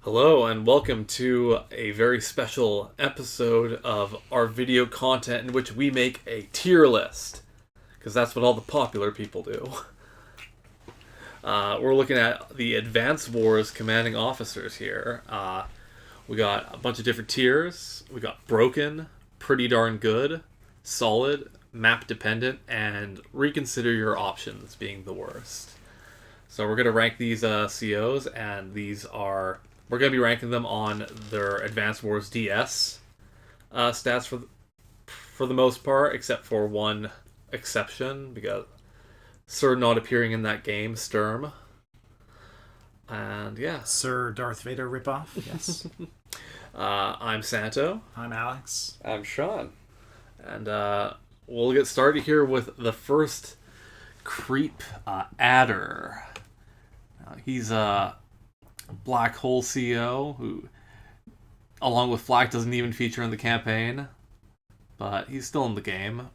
Hello and welcome to a very special episode of our video content in which we make a tier list. Because that's what all the popular people do. We're looking at the Advanced Wars commanding officers here. We got a bunch of different tiers. We got broken, pretty darn good, solid, map dependent, and reconsider your options being the worst. So we're going to rank these COs, and we're going to be ranking them on their Advanced Wars DS stats for the most part, except for one exception, because Sir not appearing in that game, Sturm. And yeah. Sir Darth Vader ripoff, yes. I'm Santo. I'm Alex. I'm Sean. And we'll get started here with the first creep, Adder. He's a black hole CEO who, along with Flak, doesn't even feature in the campaign, but he's still in the game.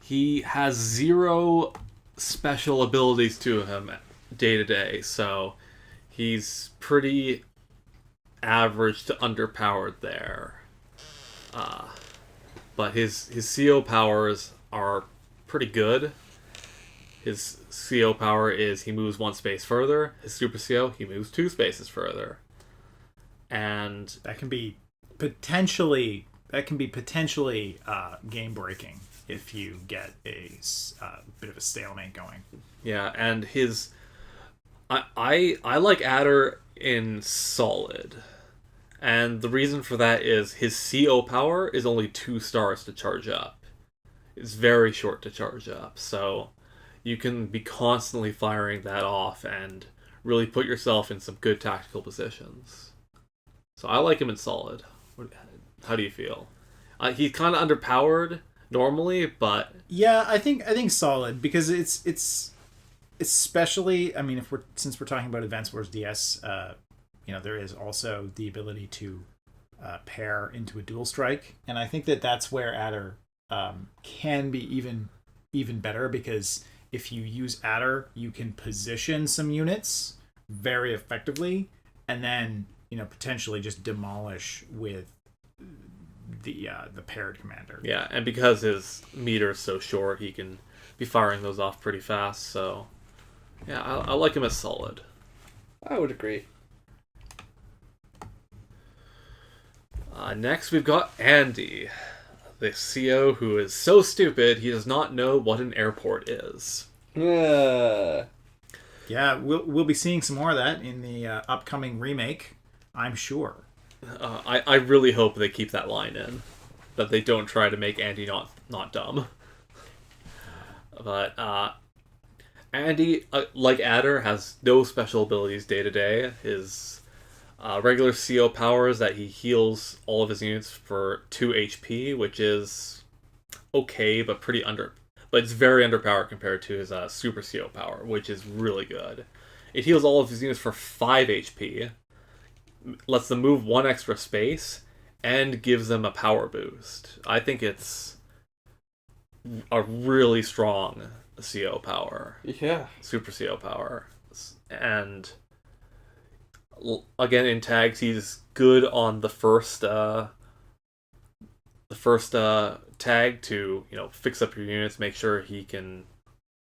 He has 0 special abilities to him day to day, so he's pretty average to underpowered there. But his CO powers are pretty good. His CO power is he moves 1 space further. His Super CO, he moves 2 spaces further. And that can be potentially game breaking if you get a bit of a stalemate going. Yeah, and I like Adder in solid. And the reason for that is his CO power is only 2 stars to charge up. It's very short to charge up, so you can be constantly firing that off and really put yourself in some good tactical positions. So I like him in solid. How do you feel? He's kind of underpowered normally, but yeah, I think solid, because it's especially, I mean, since we're talking about Advanced Wars DS, there is also the ability to pair into a dual strike, and I think that's where Adder can be even better, because if you use Adder, you can position some units very effectively, and then potentially just demolish with the paired commander. Yeah, and because his meter is so short, he can be firing those off pretty fast. So yeah, I like him as solid. I would agree. Next, we've got Andy, the CO who is so stupid he does not know what an airport is. Yeah, we'll be seeing some more of that in the upcoming remake, I'm sure. I really hope they keep that line in, that they don't try to make Andy not dumb. But Andy, like Adder, has no special abilities day to day. His regular CO power is that he heals all of his units for 2 HP, which is okay, but but it's very underpowered compared to his Super CO power, which is really good. It heals all of his units for 5 HP, lets them move 1 extra space, and gives them a power boost. I think it's a really strong CO power. Yeah. Super CO power. And again, in tags, he's good on the first tag to fix up your units, make sure he can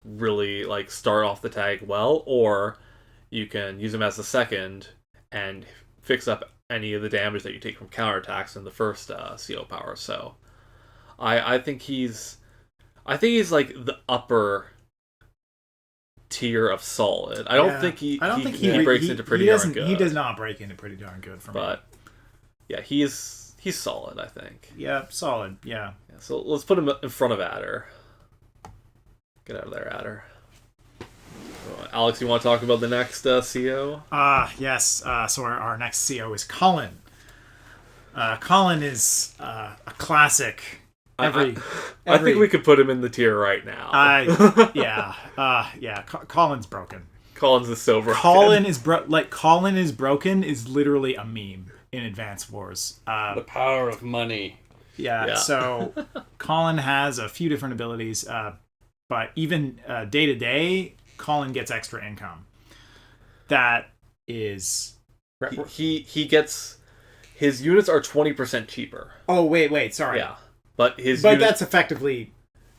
really start off the tag well, or you can use him as the second and fix up any of the damage that you take from counterattacks in the first CO power. So I think he's like the upper tier of solid. I don't think he breaks into pretty darn good. He does not break into pretty darn good for me. But yeah, he's solid, I think. Yeah, solid. Yeah. So let's put him in front of Adder. Get out of there, Adder. Alex, you want to talk about the next CO? Yes. So our next CO is Colin. Colin is a classic. I think we could put him in the tier right now. Colin's broken. Colin's is so broken. Colin is broken is literally a meme in Advanced Wars. The power of money. Yeah. So Colin has a few different abilities, but even day to day, Colin gets extra income. That is he gets his units are 20% cheaper. Oh wait, sorry. Yeah, but that's effectively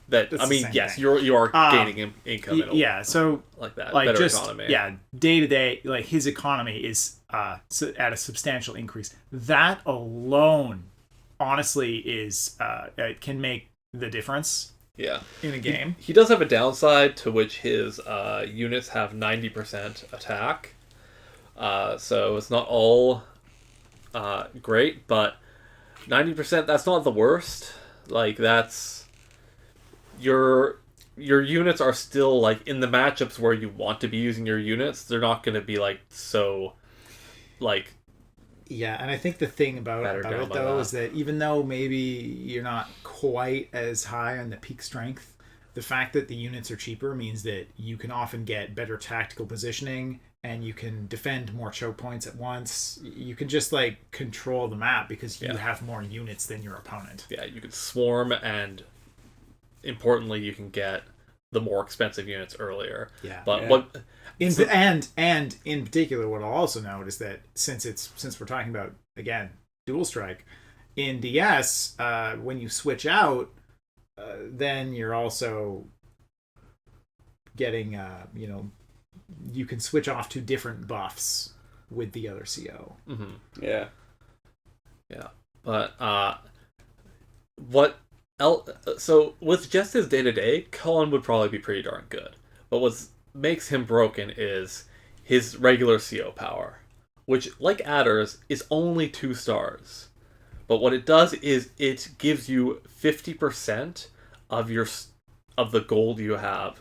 that. I mean, yes, you are gaining income. Yeah, so like that, like better just economy. Yeah, day to day, like his economy is at a substantial increase. That alone, honestly, is it can make the difference. Yeah, in a game. He does have a downside to which his units have 90% attack. So it's not all great, but 90%, that's not the worst. Like, that's... Your units are still, like, in the matchups where you want to be using your units, they're not going to be, like, so, like... Yeah, and I think the thing about it, though, is that even though maybe you're not quite as high on the peak strength, the fact that the units are cheaper means that you can often get better tactical positioning, and you can defend more choke points at once. You can just, like, control the map because you have more units than your opponent. Yeah, you can swarm, and importantly, you can get the more expensive units earlier. Yeah. But what... And in particular, what I'll also note is that since we're talking about, again, dual strike, in DS, when you switch out, then you're also getting, you can switch off to different buffs with the other CO. Mm-hmm. Yeah. Yeah. But, so with just his day-to-day, Colin would probably be pretty darn good. But what makes him broken is his regular CO power, which, like Adder's, is only 2 stars. But what it does is it gives you 50% of the gold you have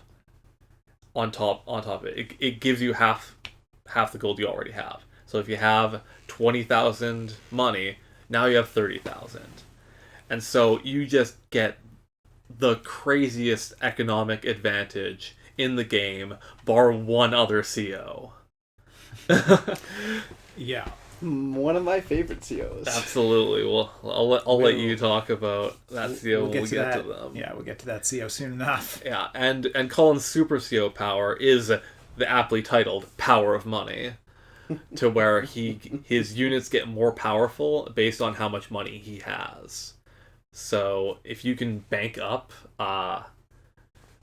on top of it. It gives you half the gold you already have. So if you have 20,000 money, now you have 30,000. And so you just get the craziest economic advantage in the game, bar one other CO. Yeah. One of my favorite COs. Absolutely. Well, I'll let you talk about that CO when we get to them. Yeah, we'll get to that CO soon enough. Yeah, and Colin's super CO power is the aptly titled Power of Money, to where his units get more powerful based on how much money he has. So if you can bank up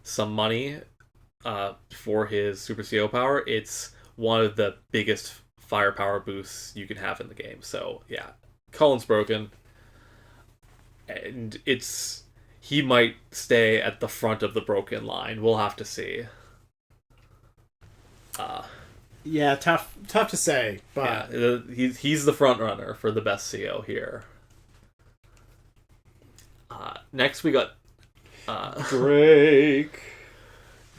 some money for his super CO power, it's one of the biggest firepower boosts you can have in the game. So yeah, Colin's broken, and he might stay at the front of the broken line. We'll have to see. Yeah, tough to say, but yeah, he's the front runner for the best CO here. Next we got Drake.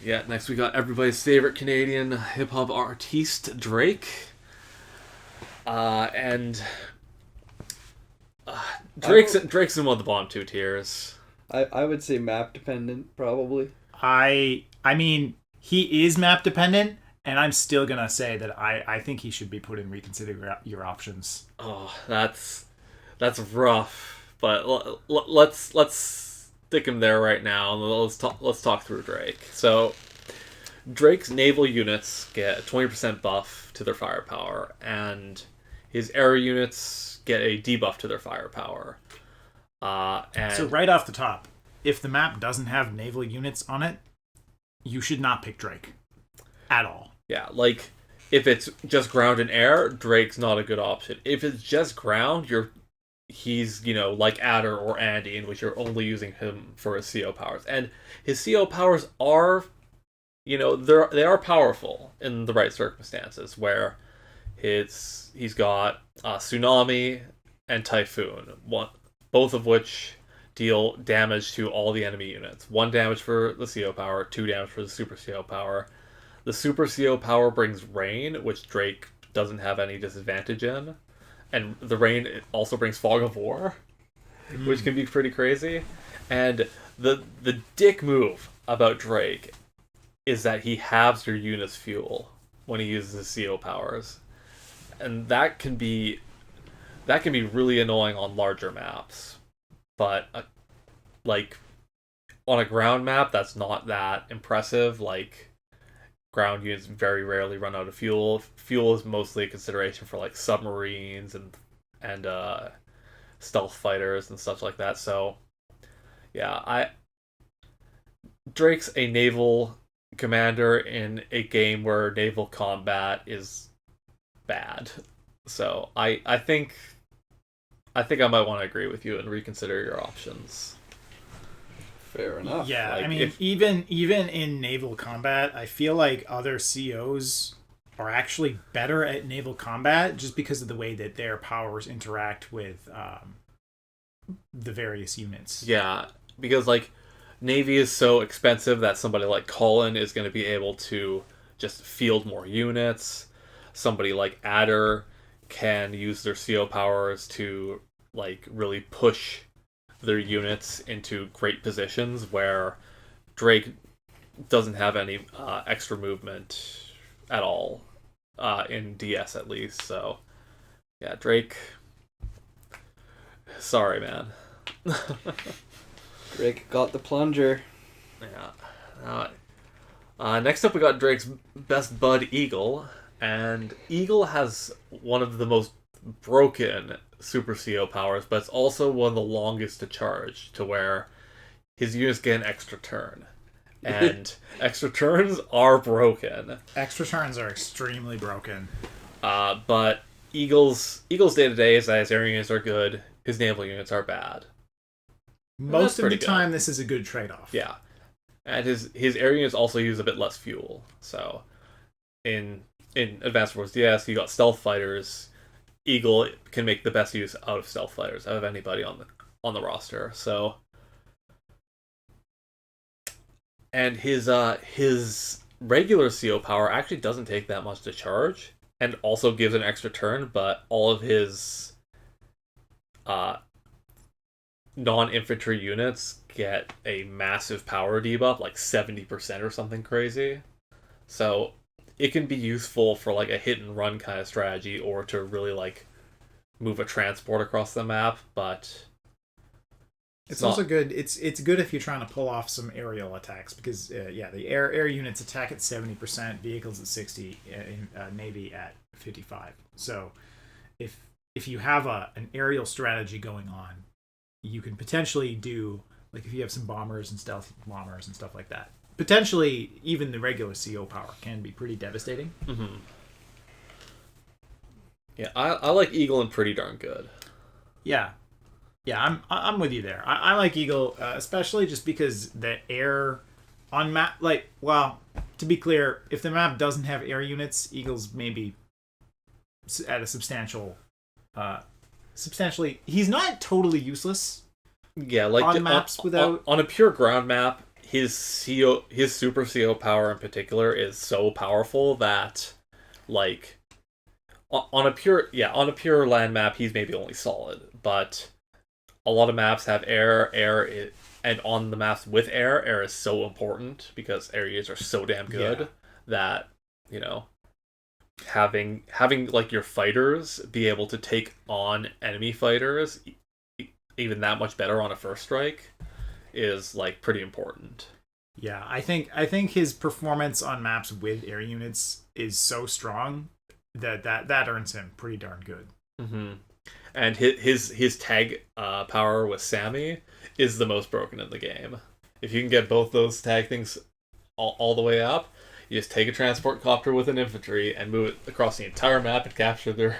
Yeah, next we got everybody's favorite Canadian hip-hop artiste, Drake. And Drake's in one of the bottom 2 tiers. I would say map dependent, probably. I mean, he is map dependent, and I'm still gonna say that I think he should be put in reconsider your options. Oh, that's rough. But let's stick him there right now, and let's talk through Drake. So Drake's naval units get a 20% buff to their firepower, and his air units get a debuff to their firepower. And so right off the top, if the map doesn't have naval units on it, you should not pick Drake at all. Yeah, like if it's just ground and air, Drake's not a good option. If it's just ground, he's, like Adder or Andy, in which you're only using him for his CO powers. And his CO powers are, they are powerful in the right circumstances, where he's got Tsunami and Typhoon, both of which deal damage to all the enemy units. 1 damage for the CO power, 2 damage for the super CO power. The super CO power brings Rain, which Drake doesn't have any disadvantage in. And the Rain also brings Fog of War, which can be pretty crazy. And the dick move about Drake is that he halves your unit's fuel when he uses his CO powers. And that can be really annoying on larger maps. But like on a ground map that's not that impressive, like ground units very rarely run out of fuel. Fuel is mostly a consideration for like submarines and stealth fighters and stuff like that. So yeah, Drake's a naval commander in a game where naval combat is bad. So I think I might want to agree with you and reconsider your options. Fair enough. Yeah, Like, I mean, if- even in naval combat, I feel like other COs are actually better at naval combat just because of the way that their powers interact with the various units. Yeah, because like Navy is so expensive that somebody like Colin is going to be able to just field more units. Somebody like Adder can use their CO powers to like really push their units into great positions where Drake doesn't have any extra movement at all in DS at least. So yeah, Drake. Sorry, man. Drake got the plunger. Yeah. Next up, we got Drake's best bud, Eagle. And Eagle has one of the most broken Super CO powers, but it's also one of the longest to charge, to where his units get an extra turn. And extra turns are broken. Extra turns are extremely broken. But Eagle's day-to-day is that his air units are good, his naval units are bad. Most of the pretty good. time, this is a good trade-off. Yeah. And his air units also use a bit less fuel. So in Advanced Wars DS, you got stealth fighters. Eagle can make the best use out of stealth fighters out of anybody on the roster. So, and his regular CO power actually doesn't take that much to charge, and also gives an extra turn. But all of his non-infantry units get a massive power debuff, like 70% or something crazy. So it can be useful for like a hit and run kind of strategy, or to really like move a transport across the map, but It's also good. It's good if you're trying to pull off some aerial attacks because the air units attack at 70%, vehicles at 60, Navy at 55. So if you have an aerial strategy going on, you can potentially do, like, if you have some bombers and stealth bombers and stuff like that. Potentially, even the regular CO power can be pretty devastating. Mm-hmm. Yeah, I like Eagle and pretty darn good. Yeah, I'm with you there. I like Eagle, especially just because the air on map, like, well, to be clear, if the map doesn't have air units, Eagle's maybe at a substantially. He's not totally useless. Yeah, like on maps without on a pure ground map, his super CO power in particular is so powerful that, like, on a pure land map, he's maybe only solid, but a lot of maps have air. And on the maps with air is so important because air units are so damn good that, you know, having like your fighters be able to take on enemy fighters even that much better on a first strike is like pretty important. Yeah, I think his performance on maps with air units is so strong that earns him pretty darn good. Mm-hmm. And his tag power with Sammy is the most broken in the game. If you can get both those tag things all the way up, you just take a transport copter with an infantry and move it across the entire map and capture their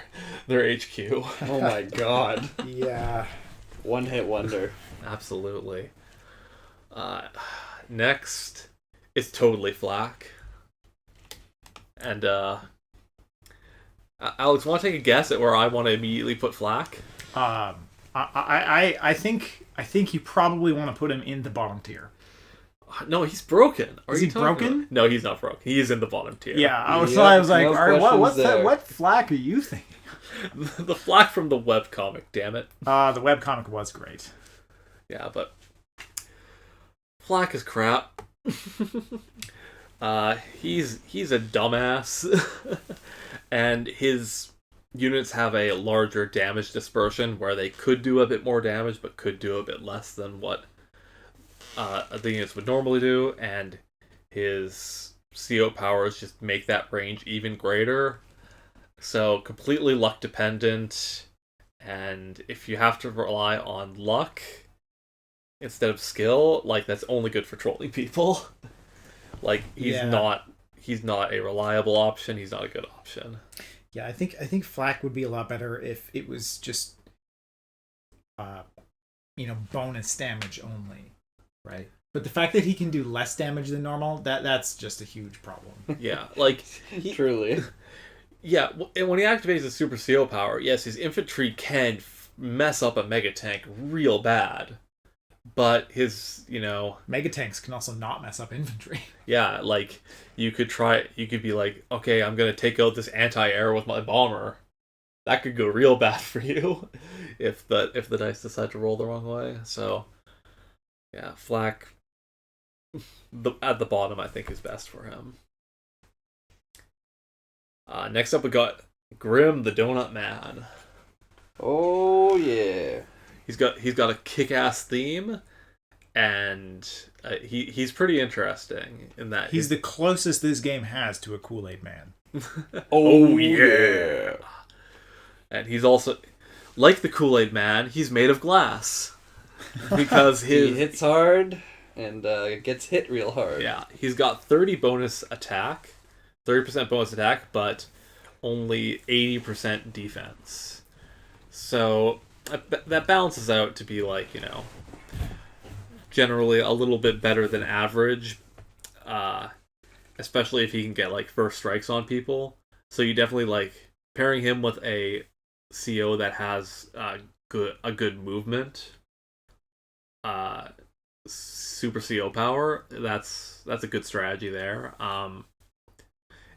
HQ. Oh my god. Yeah. One hit wonder. Absolutely. Next, it's totally Flak. And Alex, want to take a guess at where I want to immediately put Flak? I think you probably want to put him in the bottom tier. No, he's broken. Is he broken? No, he's not broken. He is in the bottom tier. Yeah, I was Yep, like, no all right, what's questions there. what Flak are you thinking? The Flak from the webcomic, damn it. The webcomic was great. Yeah, but Flak is crap. He's a dumbass. And his units have a larger damage dispersion where they could do a bit more damage but could do a bit less than what the units would normally do, and his CO powers just make that range even greater. So completely luck dependent, and if you have to rely on luck instead of skill, like that's only good for trolling people. Like he's not a reliable option. He's not a good option. Yeah, I think Flak would be a lot better if it was just, bonus damage only, right? But the fact that he can do less damage than normal, that's just a huge problem. Yeah, like Truly. Yeah, and when he activates his Super CO power, yes, his infantry can mess up a Mega Tank real bad. But his, Mega tanks can also not mess up infantry. Yeah, like, you could be like, okay, I'm gonna take out this anti-air with my bomber. That could go real bad for you if the dice decide to roll the wrong way. So, yeah, Flak at the bottom, I think, is best for him. Next up, we got Grim the Donut Man. Oh yeah. He's got a kick-ass theme, and he's pretty interesting in that he's the closest this game has to a Kool-Aid Man. Oh yeah. And he's also, like the Kool-Aid Man, he's made of glass because he hits hard and gets hit real hard. Yeah, he's got 30% bonus attack, but only 80% defense. So that balances out to be like, generally a little bit better than average, especially if he can get like first strikes on people. So you definitely like pairing him with a CO that has a good movement, super CO power. That's a good strategy there.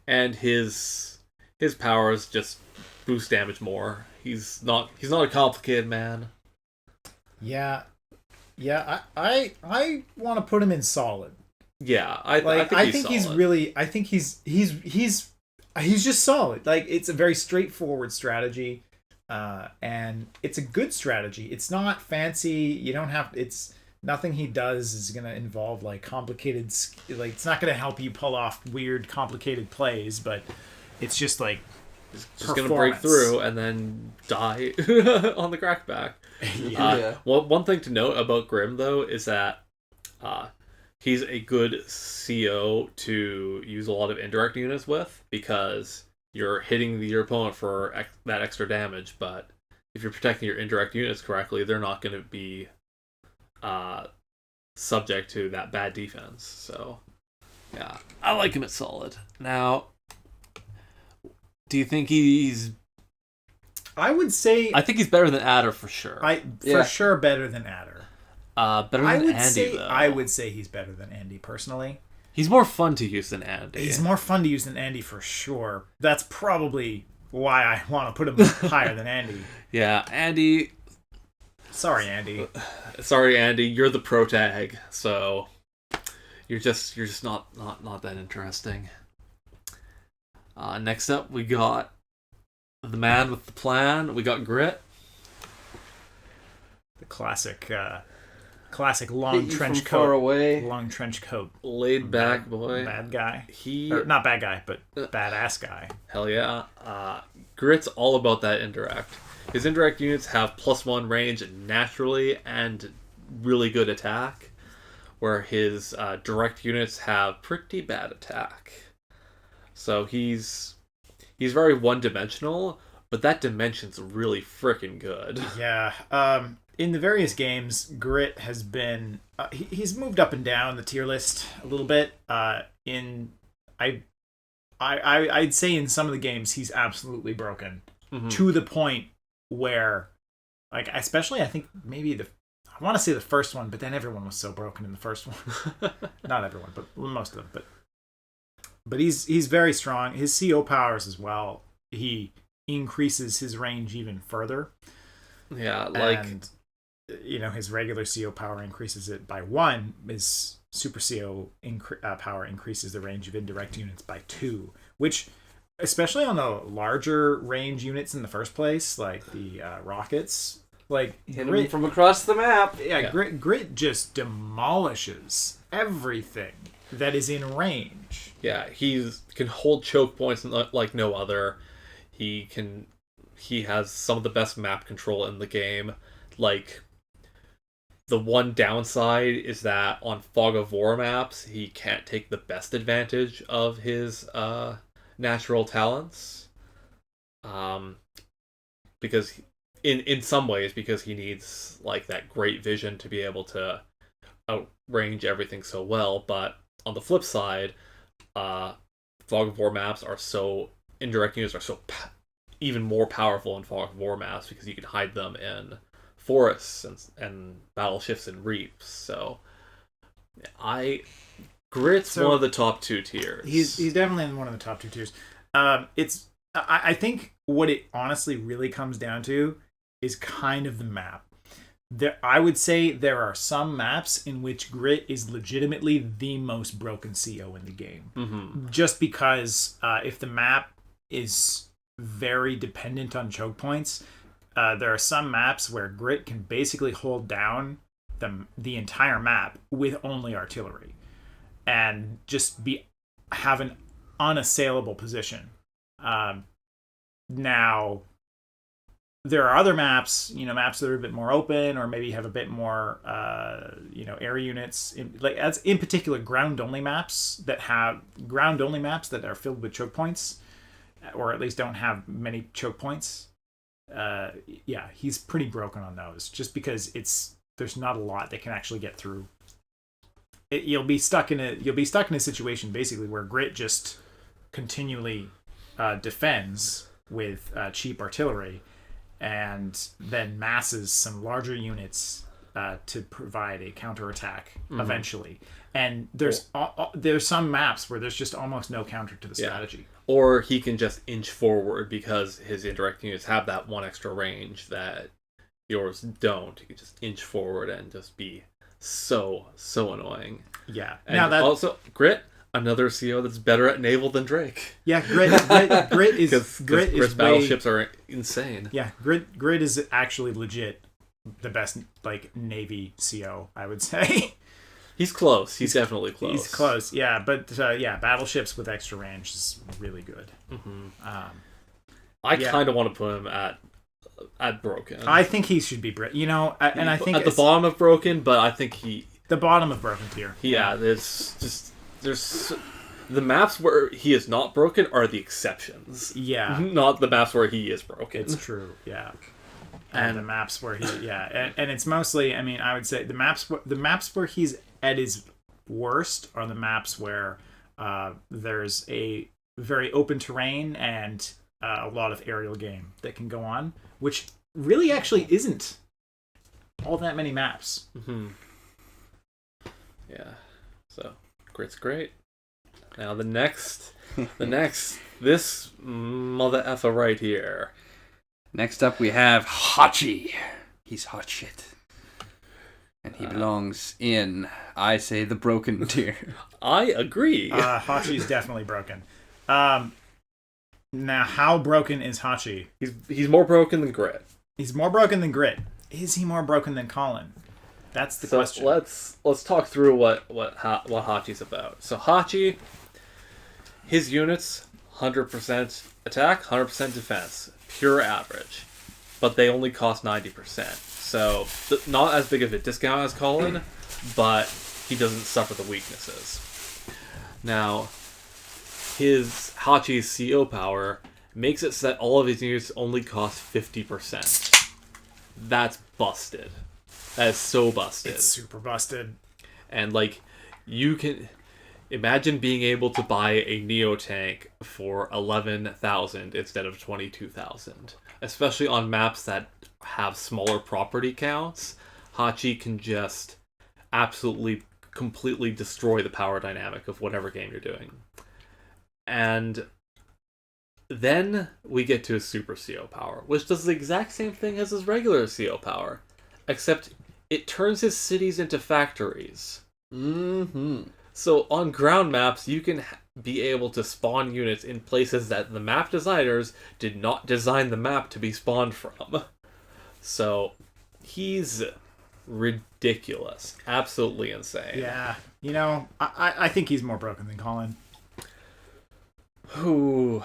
And his powers just boost damage more. He's not a complicated man. Yeah, I want to put him in solid. Yeah, I think he's really. I think he's just solid. Like, it's a very straightforward strategy, and it's a good strategy. It's not fancy. You don't have. It's nothing he does is gonna involve like complicated. Like, it's not gonna help you pull off weird, complicated plays. But it's just like just gonna break through and then die on the crackback. Yeah. One thing to note about Grim though is that he's a good CO to use a lot of indirect units with, because you're hitting your opponent for that extra damage, but if you're protecting your indirect units correctly, they're not going to be subject to that bad defense. So, yeah, I like him at solid. Now, do you think he's... I think he's better than Adder for sure. For sure better than Adder. Better than Andy, though. I would say he's better than Andy, personally. He's more fun to use than Andy. He's more fun to use than Andy, for sure. That's probably why I want to put him higher than Andy. Yeah, Andy... Sorry, Andy. Sorry, Andy. You're the pro tag, so you're just not that interesting. Next up, we got the man with the plan. We got Grit. The classic long trench coat. Far away. Long trench coat. Laid back boy. Bad guy. Not bad guy, but badass guy. Hell yeah. Grit's all about that indirect. His indirect units have +1 range naturally and really good attack, where his direct units have pretty bad attack. So he's very one-dimensional, but that dimension's really freaking good. Yeah. In the various games, Grit has been... he's moved up and down the tier list a little bit. I'd say in some of the games, he's absolutely broken. Mm-hmm. To the point where, like, especially I think maybe I want to say the first one, but then everyone was so broken in the first one. Not everyone, but most of them. But he's very strong. His CO powers as well. He increases his range even further. Yeah, like, and, his regular CO power increases it by 1. His super CO power increases the range of indirect units by 2, which, especially on the larger range units in the first place, like the rockets, like hit them from across the map. Yeah. Grit just demolishes everything. that is in range. Yeah, can hold choke points like no other. He has some of the best map control in the game. Like, the one downside is that on Fog of War maps, he can't take the best advantage of his natural talents. Because in some ways, because he needs like that great vision to be able to outrange everything so well. But on the flip side, Fog of War maps are so indirect units are so even more powerful in Fog of War maps because you can hide them in forests and battleships and reaps. So Grit's one of the top 2 tiers. He's definitely in one of the top 2 tiers. I think what it honestly really comes down to is kind of the map. I would say there are some maps in which Grit is legitimately the most broken CO in the game. Mm-hmm. Just because if the map is very dependent on choke points, there are some maps where Grit can basically hold down the entire map with only artillery and just have an unassailable position. Now, there are other maps, maps that are a bit more open or maybe have a bit more, air units. In particular, ground-only maps that are filled with choke points, or at least don't have many choke points. He's pretty broken on those, just because there's not a lot that can actually get through. You'll be stuck in a situation basically where Grit just continually defends with cheap artillery, and then masses some larger units to provide a counterattack eventually. And there's some maps where there's just almost no counter to the strategy. Or he can just inch forward because his indirect units have that one extra range that yours don't. He can just inch forward and just be so annoying. Yeah. And also, Grit, another CO that's better at naval than Drake. Yeah, Grit is Grit's battleships are insane. Yeah, Grit is actually legit the best Navy CO, I would say. He's close. He's definitely close. He's close. Yeah, but battleships with extra range is really good. Mm-hmm. I kind of want to put him at broken. I think he should be I think at the bottom of broken, but I think the bottom of broken tier. Yeah, there's the maps where he is not broken are the exceptions. Yeah, not the maps where he is broken. It's true. Yeah, and the maps where and it's mostly. I mean, I would say the maps where he's at his worst are the maps where there's a very open terrain and a lot of aerial game that can go on, which really actually isn't all that many maps. Mm-hmm. Yeah, so Grit's great. Now this mother effer right here. Next up we have Hachi. He's hot shit. And he belongs in, I say, the broken tier. I agree. Hachi's definitely broken. Now, how broken is Hachi? He's more broken than Grit. He's more broken than Grit. Is he more broken than Colin? That's the question. Let's talk through what Hachi's about. So Hachi, his units, 100% attack, 100% defense, pure average, but they only cost 90%. So not as big of a discount as Colin, but he doesn't suffer the weaknesses. Now, his Hachi's CO power makes it so that all of his units only cost 50%. That's busted. That is so busted. It's super busted. And you can imagine being able to buy a Neo tank for 11,000 instead of 22,000, especially on maps that have smaller property counts. Hachi can just absolutely completely destroy the power dynamic of whatever game you're doing. And then we get to his super CO power, which does the exact same thing as his regular CO power, except it turns his cities into factories. Mm-hmm. So on ground maps, you can be able to spawn units in places that the map designers did not design the map to be spawned from. So he's ridiculous. Absolutely insane. Yeah. I think he's more broken than Colin. Ooh,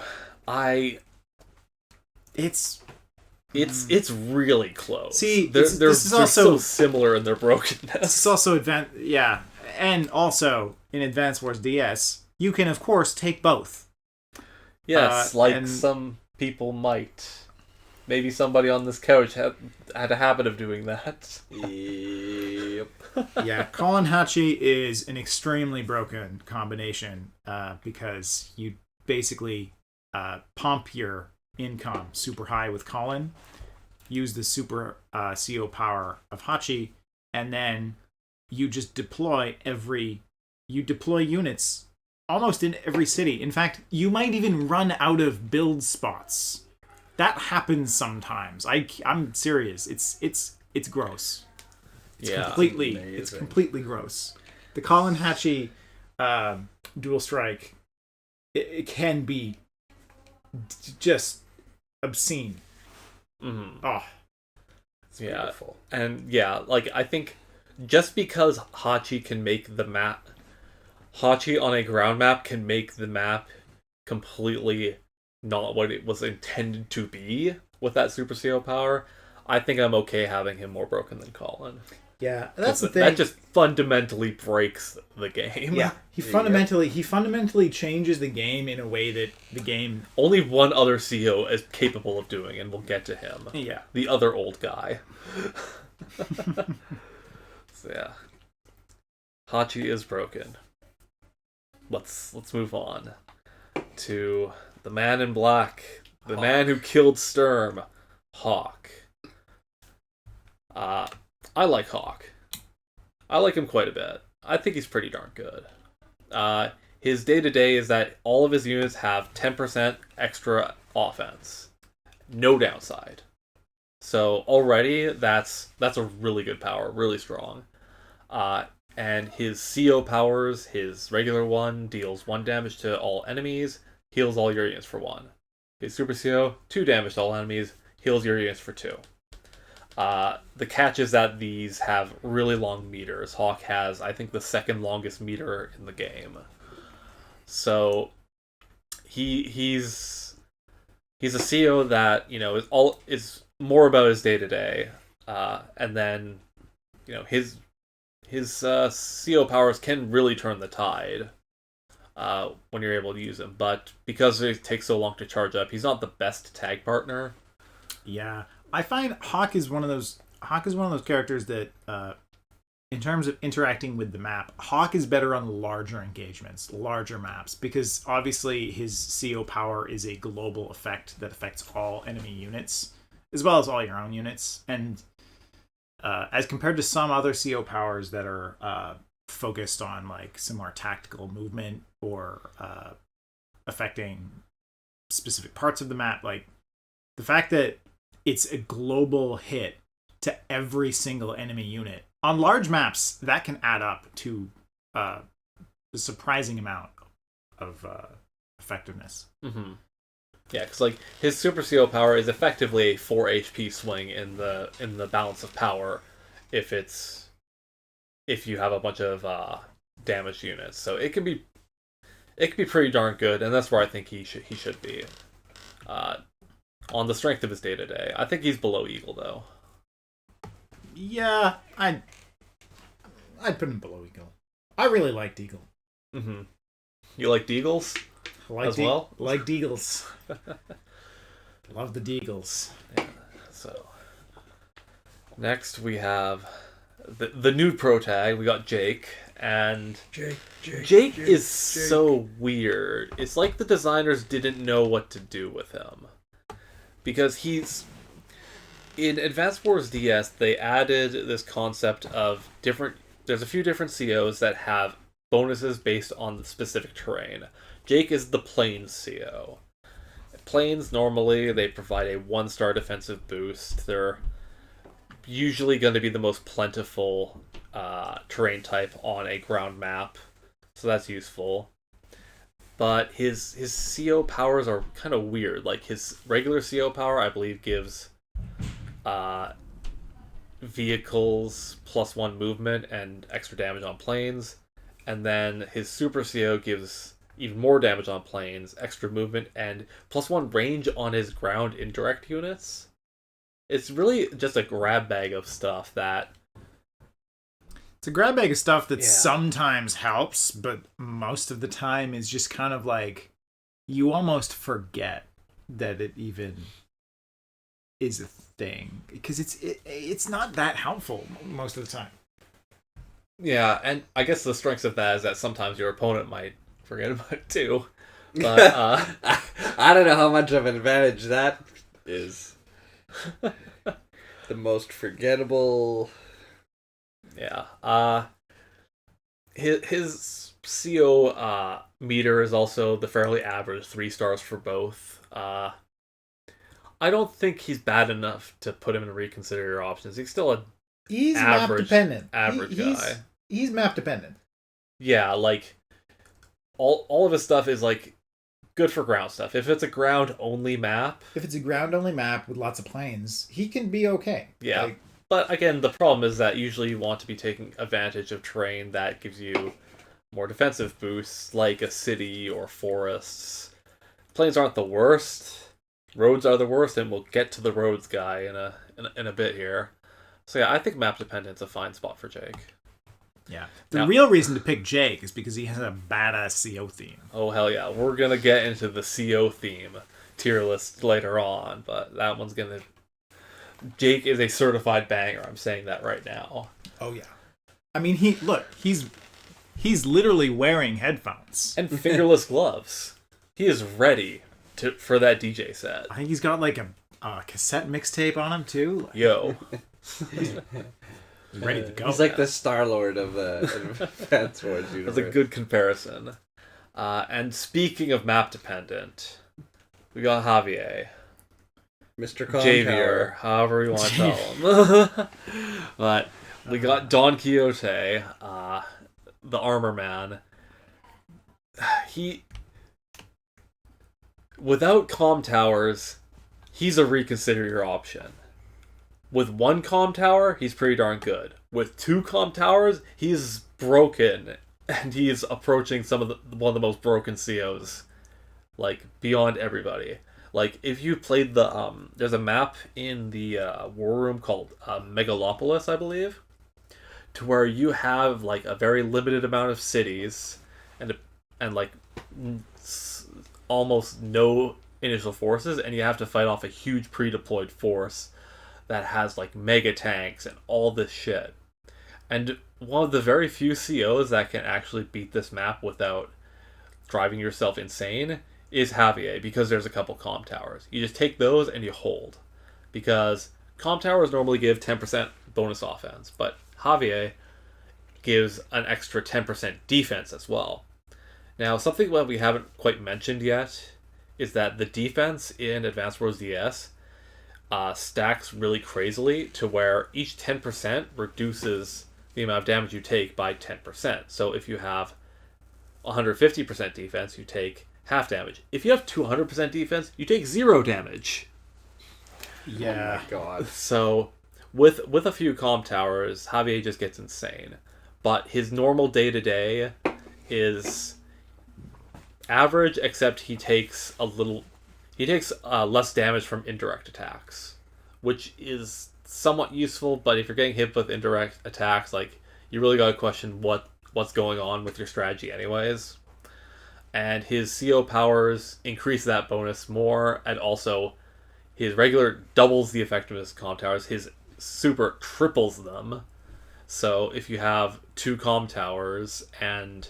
It's really close. See, they're this is they're also so similar in their brokenness. It's also yeah, and also in Advance Wars DS, you can of course take both. Yes, some people might. Maybe somebody on this couch had a habit of doing that. Yep. Yeah, Colin Hachi is an extremely broken combination because you basically pump your income super high with Colin, use the super CO power of Hachi, and then you just deploy units almost in every city. In fact, you might even run out of build spots. That happens sometimes. I'm serious. It's gross. It's completely gross. The Colin Hachi dual strike, it can be just obscene. Mm-hmm. Oh, it's beautiful. And I think just because Hachi can make the map, Hachi on a ground map can make the map completely not what it was intended to be with that Super CO power. I think I'm okay having him more broken than Colin. Yeah, that's the thing. That just fundamentally breaks the game. Yeah, he fundamentally changes the game in a way that the game only one other CO is capable of doing, and we'll get to him. Yeah, the other old guy. So yeah, Hachi is broken. Let's move on to the man in black, the man who killed Sturm, Hawk. I like Hawk. I like him quite a bit. I think he's pretty darn good. His day-to-day is that all of his units have 10% extra offense. No downside. So already, that's a really good power, really strong. And his CO powers, his regular one deals 1 damage to all enemies, heals all your units for 1. His Super CO, 2 damage to all enemies, heals your units for 2. The catch is that these have really long meters. Hawk has, I think, the second longest meter in the game. So he's a CO that is more about his day to day, and then his CO powers can really turn the tide when you're able to use him. But because it takes so long to charge up, he's not the best tag partner. Yeah. I find Hawk is one of those characters that, in terms of interacting with the map, Hawk is better on larger engagements, larger maps, because obviously his CO power is a global effect that affects all enemy units, as well as all your own units. And as compared to some other CO powers that are focused on like some more tactical movement or affecting specific parts of the map, like the fact that it's a global hit to every single enemy unit. On large maps, that can add up to a surprising amount of effectiveness. Mm-hmm. Yeah, because his Super CO power is effectively a 4 HP swing in the balance of power if you have a bunch of damaged units. So it can be pretty darn good, and that's where I think he should be. On the strength of his day-to-day. I think he's below Eagle, though. Yeah, I'd put him below Eagle. I really liked Eagle. Mm-hmm. You like Deagles as well? Like Deagles. Love the Deagles. Yeah, so, next we have the new pro tag. We got Jake. And Jake is so weird. It's like the designers didn't know what to do with him. Because he's... In Advance Wars DS, they added this concept of different... There's a few different COs that have bonuses based on the specific terrain. Jake is the Plains CO. Plains, normally, they provide a 1-star defensive boost. They're usually going to be the most plentiful terrain type on a ground map. So that's useful. But his CO powers are kind of weird. Like, his regular CO power, I believe, gives vehicles +1 movement and extra damage on planes. And then his Super CO gives even more damage on planes, extra movement, and +1 range on his ground indirect units. It's really just a grab bag of stuff that... It's a grab bag of stuff that Yeah. sometimes helps, but most of the time is just kind of like you almost forget that it even is a thing because it's not that helpful most of the time. Yeah, and I guess the strengths of that is that sometimes your opponent might forget about it too. But I don't know how much of an advantage that is. The most forgettable. yeah, his CO meter is also the fairly average 3 stars for both. I don't think he's bad enough to put him in reconsider your options. He's still a He's average- map dependent. average guy. He's map dependent. Yeah, like all of his stuff is like good for ground stuff. If it's a ground only map, If it's a ground only map with lots of planes, he can be okay. yeah. Like, But again, the problem is that usually you want to be taking advantage of terrain that gives you more defensive boosts, like a city or forests. Plains aren't the worst. Roads are the worst, and we'll get to the roads guy in a bit here. So yeah, I think map dependent's a fine spot for Jake. Yeah. The Yeah. real reason to pick Jake is because he has a badass CO theme. Oh hell yeah, we're gonna get into the CO theme tier list later on, but that one's gonna... Jake is a certified banger, I'm saying that right now. oh yeah. I mean, he's literally wearing headphones. And fingerless gloves. He is ready for that DJ set. I think he's got like a cassette mixtape on him too. Like, Yo. he's ready to go. He's like the Star-Lord of Advance Wars universe. That's a good comparison. And speaking of map dependent, we got Javier. Mr. Con Javier, Tower. however you want to tell him. But we got Don Quixote, the armor man. Without comm towers, he's a reconsider your option. With 1 comm tower, he's pretty darn good. With 2 comm towers, he's broken, and he's approaching one of the most broken COs, like beyond everybody. Like if you played there's a map in the war room called Megalopolis, I believe, to where you have like a very limited amount of cities, and like almost no initial forces, and you have to fight off a huge pre-deployed force that has like mega tanks and all this shit. And one of the very few COs that can actually beat this map without driving yourself insane is Javier, because there's a couple comm towers. You just take those and you hold, because comm towers normally give 10% bonus offense, but Javier gives an extra 10% defense as well. Now, something that we haven't quite mentioned yet is that the defense in Advanced Wars DS stacks really crazily to where each 10% reduces the amount of damage you take by 10%. So if you have 150% defense, you take half damage. If you have 200% defense, you take 0 damage. Yeah. Oh my god. So with a few comm towers, Javier just gets insane. But his normal day-to-day is average, except he takes less damage from indirect attacks, which is somewhat useful. But if you're getting hit with indirect attacks, like, you really gotta question what's going on with your strategy anyways. And his CO powers increase that bonus more, and also his regular doubles the effectiveness of comm towers. His super triples them. So if you have 2 comm towers and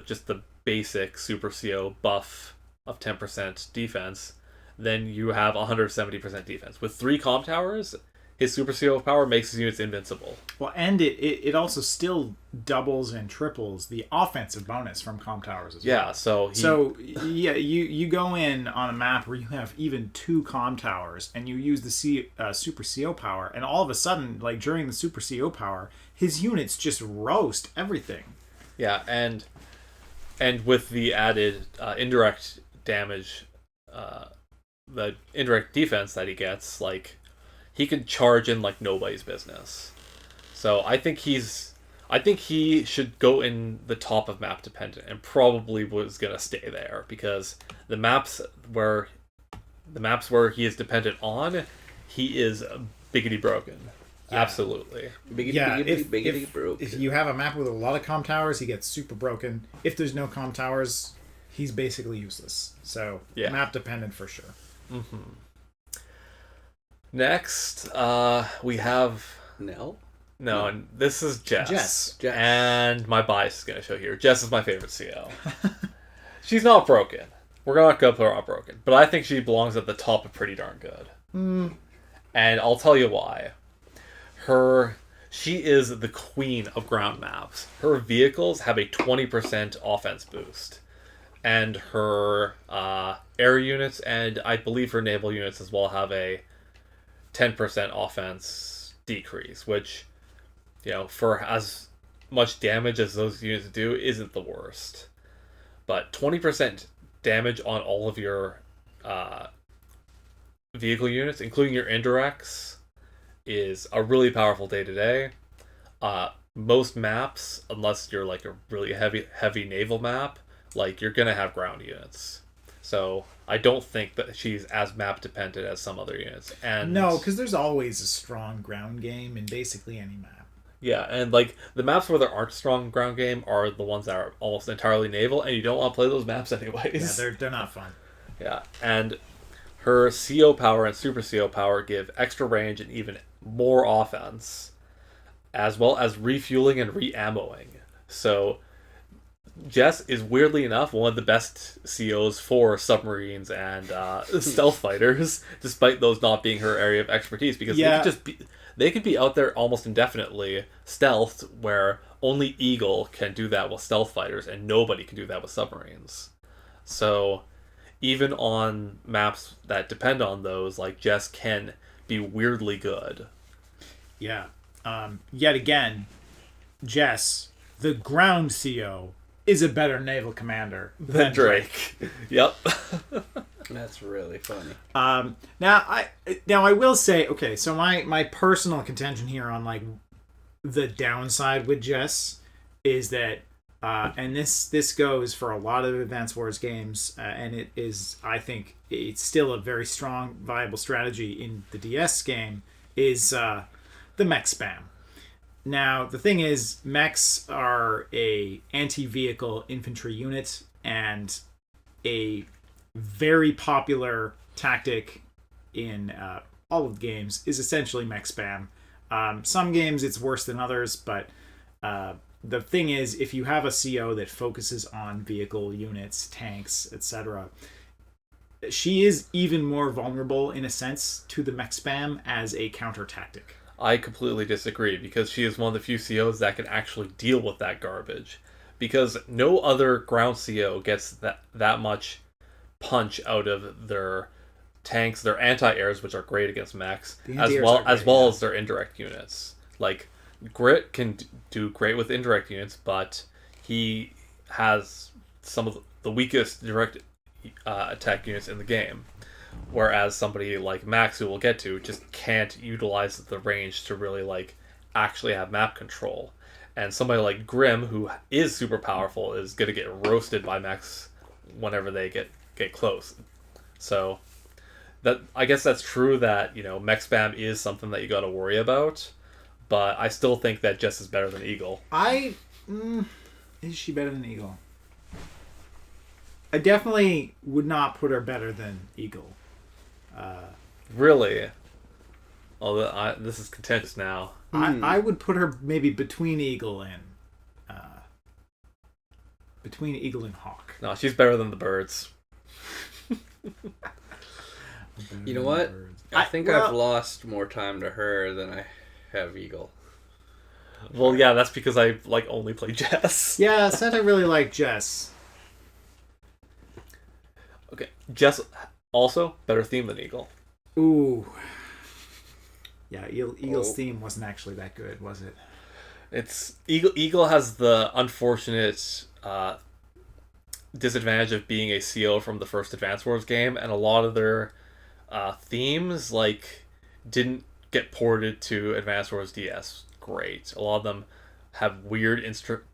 just the basic super CO buff of 10% defense, then you have 170% defense. With 3 comm towers, his super CO power makes his units invincible. Well, and it also still doubles and triples the offensive bonus from comm towers as well. Yeah, so you go in on a map where you have even 2 comm towers and you use the super CO power, and all of a sudden, like during the super CO power, his units just roast everything. Yeah, and with the added indirect damage, the indirect defense that he gets, like, he can charge in like nobody's business. So I think he should go in the top of map dependent, and probably was gonna stay there because the maps where he is dependent on, he is biggity broken. Yeah. Absolutely. If you have a map with a lot of comm towers, he gets super broken. If there's no comm towers, he's basically useless. So map dependent for sure. Next, we have No, and this is Jess. And my bias is going to show here. Jess is my favorite CO. She's not broken. We're not going to put her on broken. But I think she belongs at the top of pretty darn good. And I'll tell you why. She is the queen of ground maps. Her vehicles have a 20% offense boost. And her air units, and I believe her naval units as well, have a 10% offense decrease, which, for as much damage as those units do, isn't the worst. But 20% damage on all of your vehicle units, including your indirects, is a really powerful day-to-day. Most maps, unless you're like a really heavy naval map, like you're gonna have ground units. So I don't think that she's as map dependent as some other units. And no, because there's always a strong ground game in basically any map. Yeah, and like the maps where there aren't strong ground game are the ones that are almost entirely naval, and you don't want to play those maps anyways. Yeah, they're not fun. Yeah, and her CO power and super CO power give extra range and even more offense, as well as refueling and re-ammoing. So Jess is weirdly enough one of the best COs for submarines and stealth fighters, despite those not being her area of expertise, because they could be out there almost indefinitely stealthed, where only Eagle can do that with stealth fighters, and nobody can do that with submarines. So even on maps that depend on those, like Jess can be weirdly good. Yeah. Yet again, Jess, the ground CO, is a better naval commander than Drake. Yep. that's really funny. Now I will say, okay, so my personal contention here on like the downside with Jess is that and this goes for a lot of Advance Wars games, and it is, I think it's still a very strong, viable strategy in the DS game, is the mech spam. Now, the thing is, mechs are a anti-vehicle infantry unit, and a very popular tactic in all of the games is essentially mech spam. Some games it's worse than others, but the thing is, if you have a CO that focuses on vehicle units, tanks, etc., she is even more vulnerable, in a sense, to the mech spam as a counter tactic. I completely disagree, because she is one of the few COs that can actually deal with that garbage. Because no other ground CO gets that much punch out of their tanks, their anti-airs, which are great against mechs, as well as their indirect units. Like, Grit can do great with indirect units, but he has some of the weakest direct attack units in the game. Whereas somebody like Max, who we'll get to, just can't utilize the range to really like actually have map control. And somebody like Grim, who is super powerful, is going to get roasted by Max whenever they get close. So that, I guess that's true that, mech spam is something that you got to worry about. But I still think that Jess is better than Eagle. Is she better than Eagle? I definitely would not put her better than Eagle. Really? Although this is contentious now. I would put her maybe between Eagle and Hawk. No, she's better than the birds. You know what? I think I've lost more time to her than I have Eagle. Well, yeah, that's because I only play Jess. Yeah, Santa really liked Jess. Okay, Jess also better theme than Eagle. Ooh. Yeah, Eagle's theme wasn't actually that good, was it? It's Eagle has the unfortunate disadvantage of being a CO from the first Advance Wars game, and a lot of their themes didn't get ported to Advance Wars DS, great. A lot of them have weird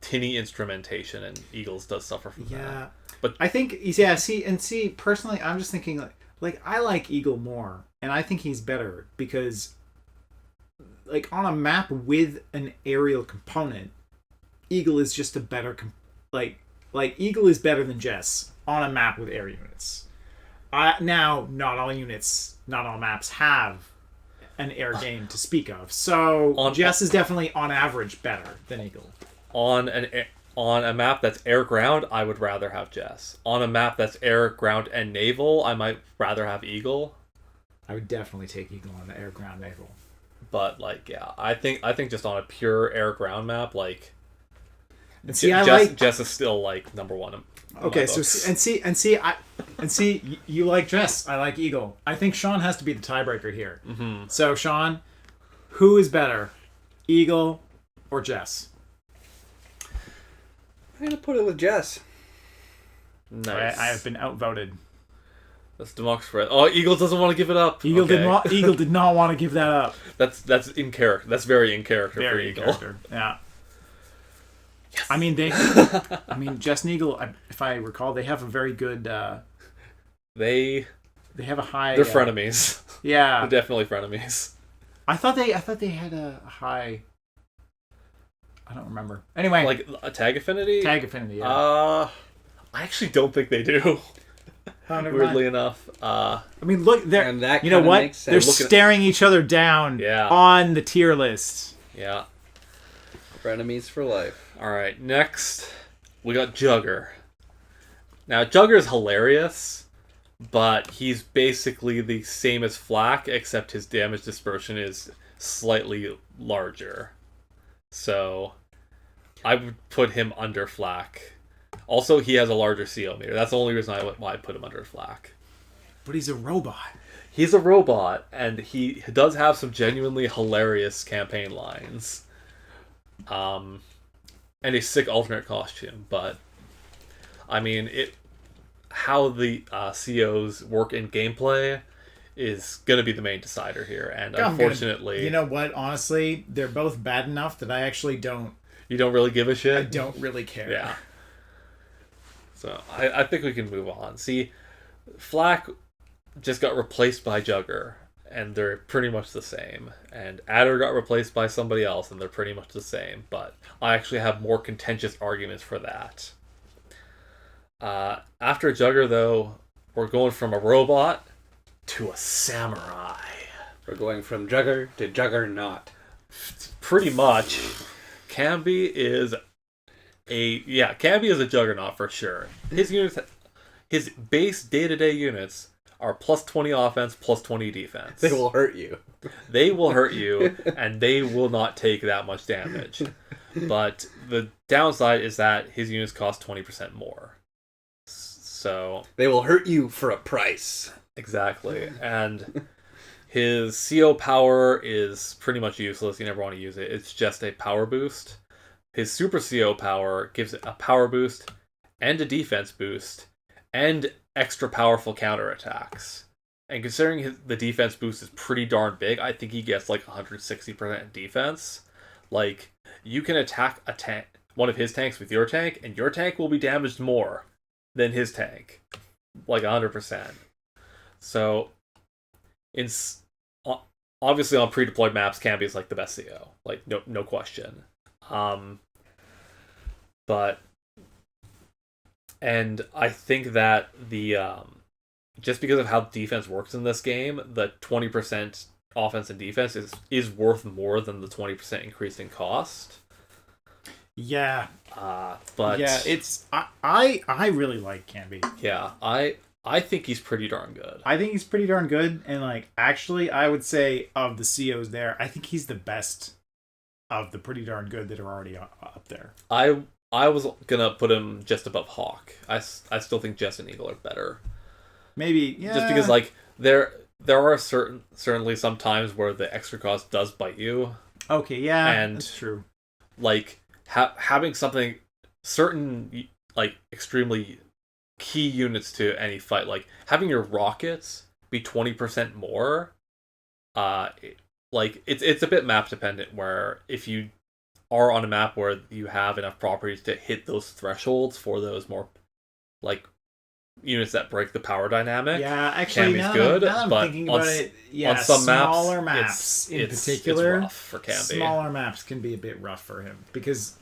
tinny instrumentation, and Eagles does suffer from that. But I think see personally, I'm just thinking like I like Eagle more, and I think he's better because like on a map with an aerial component, Eagle is just a better like Eagle is better than Jess on a map with air units. Now not all maps have an air game to speak of. So Jess is definitely on average better than Eagle. On a map that's air ground, I would rather have Jess. On a map that's air ground and naval, I might rather have Eagle. I would definitely take Eagle on the air ground naval. But like, yeah, I think just on a pure air ground map, like, and see, Jess is still like number one. Okay, so you like Jess, I like Eagle. I think Sean has to be the tiebreaker here. Mm-hmm. So Sean, who is better, Eagle or Jess? I'm gonna put it with Jess. Nice. I have been outvoted. That's democracy. Oh, Eagle doesn't want to give it up. Eagle did not want to give that up. That's in character. That's very in character for Eagle. Character. Yeah. Yes. I mean Jess and Eagle, if I recall, they have a very good. They have a high. They're frenemies. Yeah, they're definitely frenemies. I thought they had a high. I don't remember. Anyway, like a tag affinity. Yeah. I actually don't think they do. Weirdly enough. I mean, look, they're. And that you know what? Makes they're staring each other down. Yeah. On the tier list. Yeah. Frenemies for life. All right, next we got Jugger. Now Jugger is hilarious, but he's basically the same as Flak, except his damage dispersion is slightly larger. So I would put him under Flak. Also, he has a larger CO meter. That's the only reason why I put him under Flak. But he's a robot. He's a robot, and he does have some genuinely hilarious campaign lines. And a sick alternate costume, but I mean, how the COs work in gameplay is going to be the main decider here, and unfortunately, you know what? Honestly, they're both bad enough that I actually don't. You don't really give a shit. I don't really care. Yeah. So I think we can move on. See, Flak just got replaced by Jugger, and they're pretty much the same. And Adder got replaced by somebody else, and they're pretty much the same. But I actually have more contentious arguments for that. After Jugger, though, we're going from a robot to a samurai. We're going from Jugger to Juggernaut. Pretty much. Camby is a Juggernaut for sure. His units, his base day-to-day units are plus 20 offense, plus 20 defense. They will hurt you. They will hurt you, and they will not take that much damage. But the downside is that his units cost 20% more. So they will hurt you for a price. Exactly. And his CO power is pretty much useless. You never want to use it. It's just a power boost. His super CO power gives it a power boost and a defense boost and extra powerful counterattacks. And considering the defense boost is pretty darn big, I think he gets like 160% defense. Like, you can attack one of his tanks with your tank, and your tank will be damaged more than his tank. Like 100%. So, obviously on pre-deployed maps, Camby is like the best CO. Like, no question. And I think that the just because of how defense works in this game, the 20% offense and defense is worth more than the 20% increase in cost. Yeah. But yeah, it's I really like Camby. Yeah, I think he's pretty darn good. I think he's pretty darn good, and like actually I would say of the COs there, I think he's the best of the pretty darn good that are already up there. I was gonna put him just above Hawk. I still think Jess and Eagle are better. Maybe, yeah. Just because like there are certainly some times where the extra cost does bite you. Okay, yeah, and that's true. Like having something certain like extremely key units to any fight, like having your rockets be 20% more, like it's a bit map dependent. Where if you are on a map where you have enough properties to hit those thresholds for those more like units that break the power dynamic. Yeah, actually, Cammy's good, now that I'm but thinking on about s- it, yeah, on some maps, smaller maps in particular, it's rough for Camby. smaller maps can be a bit rough for him because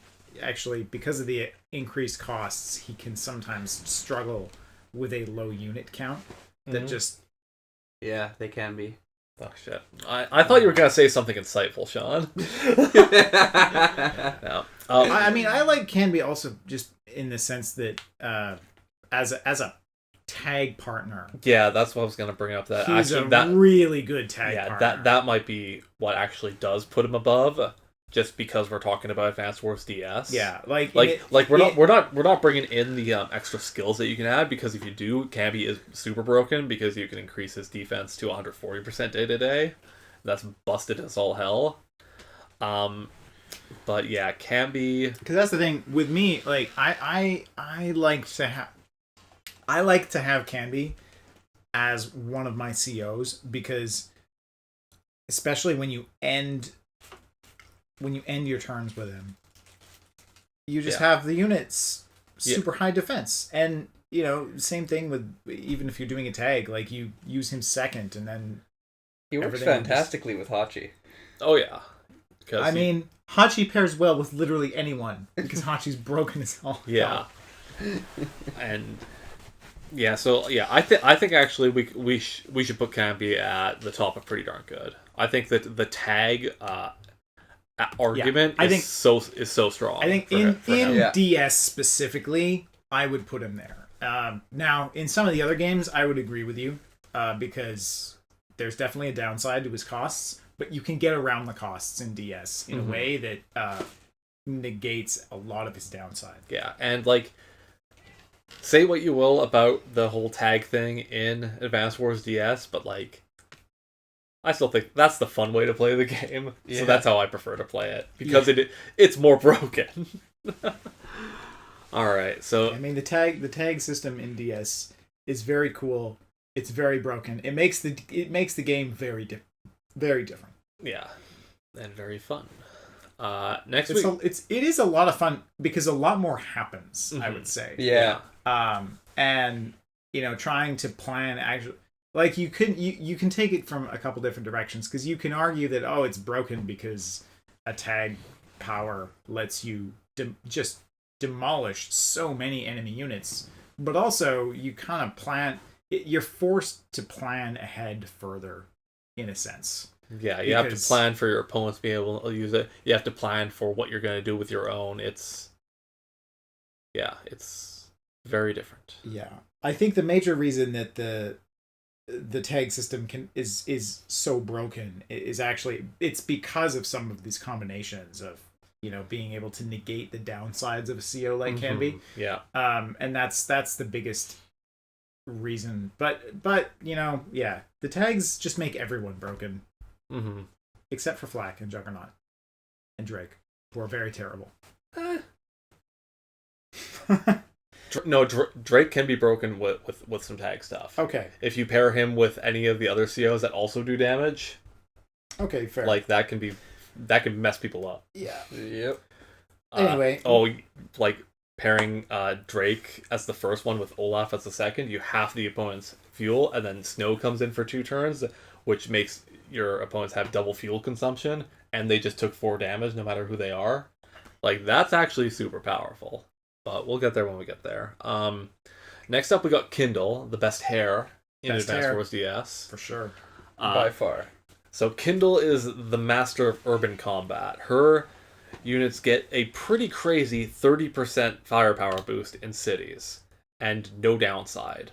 because of the increased costs, he can sometimes struggle with a low unit count that just Yeah, they can be. Oh shit! I thought you were gonna say something insightful, Sean. No. I mean, I like Canby also just in the sense that as a tag partner, Yeah, that's what I was gonna bring up. That he's actually a that really good tag yeah partner. that might be what actually does put him above, just because we're talking about Advanced Wars DS. Yeah, we're not bringing in the extra skills that you can add, because if you do, Camby is super broken because you can increase his defense to 140% day to day. That's busted as all hell. But yeah, Camby. because that's the thing with me. Like I like to have Canby as one of my COs because especially when you end your turns with him, you just have the units super high defense. And same thing with even if you're doing a tag, like you use him second and then He works everything will fantastically with Hachi. Oh yeah. I mean, Hachi pairs well with literally anyone because Hachi's broken as hell. Yeah. And yeah, so yeah, I think actually we should put Camby at the top of pretty darn good. I think that the tag argument is so strong. I think for in him. Yeah. DS specifically, I would put him there. Now, in some of the other games, I would agree with you because there's definitely a downside to his costs, but you can get around the costs in DS in a way that negates a lot of his downside. Yeah, and like, say what you will about the whole tag thing in Advanced Wars DS, but like, I still think that's the fun way to play the game. Yeah. So that's how I prefer to play it because it's more broken. All right, so I mean, the tag system in DS is very cool. It's very broken. It makes the game very different. yeah, and very fun. Next It week, is a lot of fun because a lot more happens. I would say. Yeah. And trying to plan actually, like you can take it from a couple different directions because you can argue that it's broken because a tag power lets you just demolish so many enemy units, but also you kind of you're forced to plan ahead further in a sense. yeah, you have to plan for your opponents being able to use it. You have to plan for what you're going to do with your own. It's very different. Yeah, I think the major reason that the tag system is so broken is actually it's because of some of these combinations of being able to negate the downsides of a CO like Canby. Yeah. And that's the biggest reason. But the tags just make everyone broken. Mm-hmm. Except for Flack and Juggernaut and Drake, who are very terrible. Drake can be broken with some tag stuff. Okay. If you pair him with any of the other COs that also do damage, Okay, fair. like that can mess people up. Yeah. Yep. Anyway. Like pairing Drake as the first one with Olaf as the second, you half the opponent's fuel, and then Snow comes in for 2 turns, which makes your opponents have double fuel consumption, and they just took 4 damage no matter who they are. Like, that's actually super powerful. But we'll get there when we get there. Next up, we got Kindle, the best hair in Advanced Wars DS. For sure. By far. So Kindle is the master of urban combat. Her units get a pretty crazy 30% firepower boost in cities, and no downside.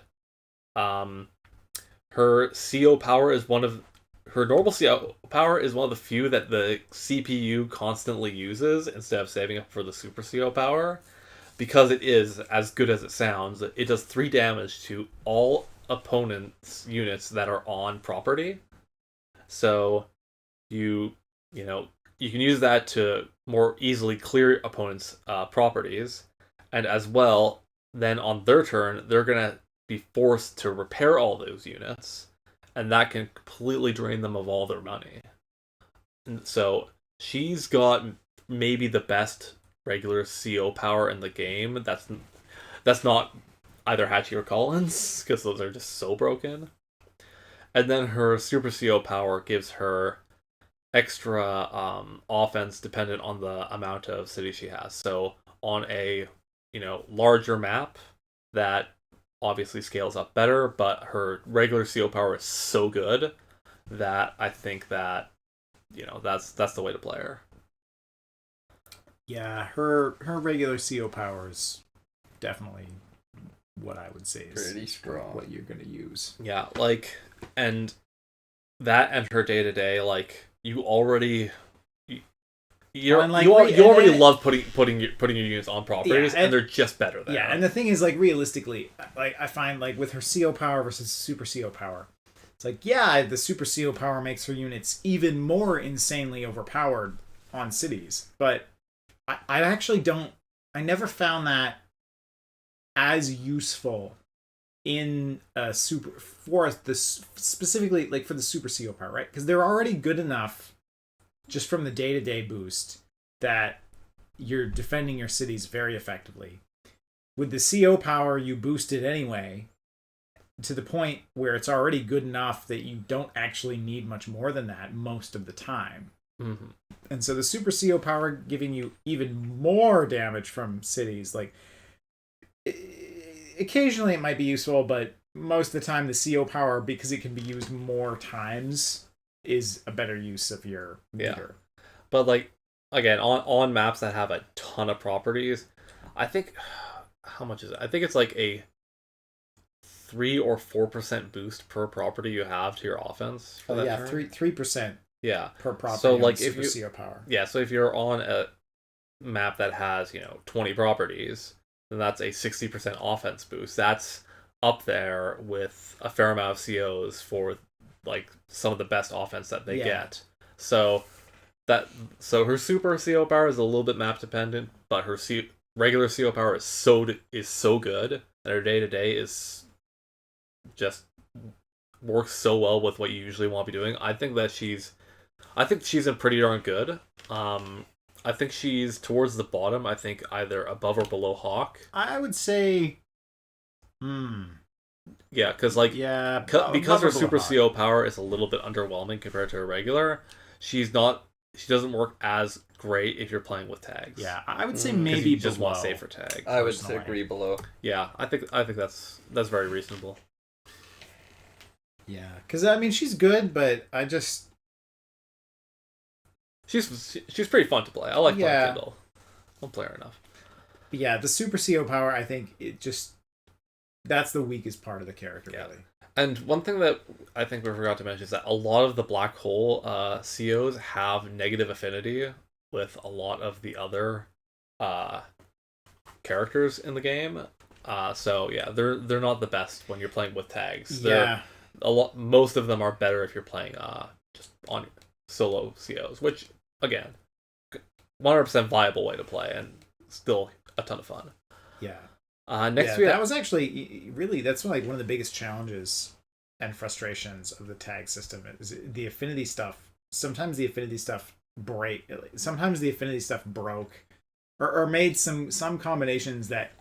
Her CO power is her normal CO power is one of the few that the CPU constantly uses instead of saving up for the super CO power. Because it is as good as it sounds, it does 3 damage to all opponents' units that are on property. So you can use that to more easily clear opponents' properties, and as well, then on their turn, they're gonna be forced to repair all those units, and that can completely drain them of all their money. So she's got maybe the best regular CO power in the game. That's not either Hachi or Colin's, because those are just so broken. And then her super CO power gives her extra offense dependent on the amount of cities she has. So on a larger map, that obviously scales up better, but her regular CO power is so good that I think that that's the way to play her. Yeah, her regular CO power is definitely what I would say is Pretty strong. what you're gonna use. Yeah, and that and her day to day, you already. You already love putting your units on properties, and they're just better there. Yeah, and the thing is, realistically, I find with her CO power versus super CO power, it's the super CO power makes her units even more insanely overpowered on cities, but I actually don't. I never found that as useful in specifically for the super CO power, right? Because they're already good enough just from the day-to-day boost that you're defending your cities very effectively. With the CO power, you boost it anyway to the point where it's already good enough that you don't actually need much more than that most of the time. Mm-hmm. And so the super CO power giving you even more damage from cities, occasionally it might be useful, but most of the time the CO power, because it can be used more times, is a better use of your meter. Yeah. But again, on maps that have a ton of properties, I think how much is it? I think it's a 3 or 4% boost per property you have to your offense for that turn. 3% per property. So if you CO power. Yeah, so if you're on a map that has 20 properties, then that's a 60% offense boost. That's up there with a fair amount of COs for some of the best offense that they get. So her super CO power is a little bit map dependent, but her regular CO power is so good, and her day to day is just works so well with what you usually want to be doing. I think she's in pretty darn good. I think she's towards the bottom. I think either above or below Hawk. I would say, yeah, because because her super CO power is a little bit underwhelming compared to her regular. She doesn't work as great if you're playing with tags. Yeah, I would say maybe you just below. want safer tags. I would agree below. Yeah, I think that's very reasonable. Yeah, because she's good, but I just she's pretty fun to play. I like playing Kindle. I don't play her enough. But yeah, the super CO power, I think that's the weakest part of the character, really. And one thing that I think we forgot to mention is that a lot of the black hole COs have negative affinity with a lot of the other characters in the game. So yeah, they're not the best when you're playing with tags. Most of them are better if you're playing just on solo COs, which again, 100% viable way to play and still a ton of fun. Yeah. That was actually really that's one of the biggest challenges and frustrations of the tag system is the affinity stuff. Sometimes the affinity stuff Sometimes the affinity stuff broke or made some combinations that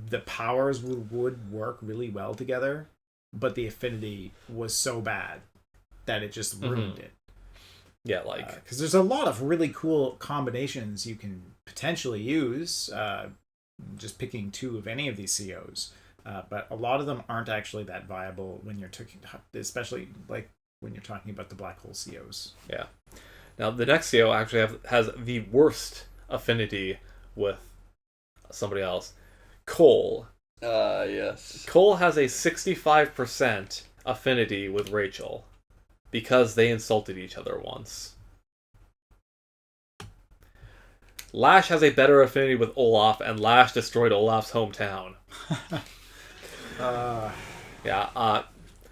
the powers would work really well together, but the affinity was so bad that it just ruined it. Yeah, because there's a lot of really cool combinations you can potentially use. Just picking 2 of any of these COs, but a lot of them aren't actually that viable when you're talking, especially when you're talking about the black hole COs. Yeah. Now the next CO actually has the worst affinity with somebody else, Cole. Yes. Cole has a 65% affinity with Rachel because they insulted each other once. Lash has a better affinity with Olaf, and Lash destroyed Olaf's hometown.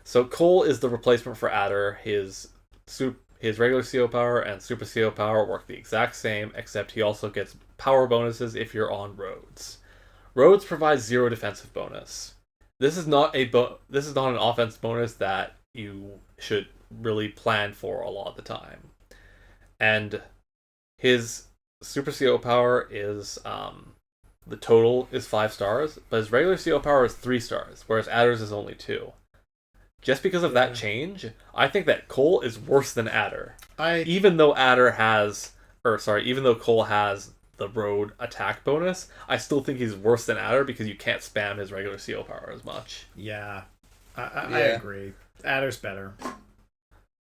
So Cole is the replacement for Adder. His regular CO power and super CO power work the exact same, except he also gets power bonuses if you're on roads. Roads provides 0 defensive bonus. This is not an offense bonus that you should really plan for a lot of the time. And his Super CO power is the total is 5 stars, but his regular CO power is 3 stars, whereas Adder's is only 2. Just because of that change, I think that Cole is worse than Adder. Even though Cole has the road attack bonus, I still think he's worse than Adder because you can't spam his regular CO power as much. Yeah. I agree. Adder's better.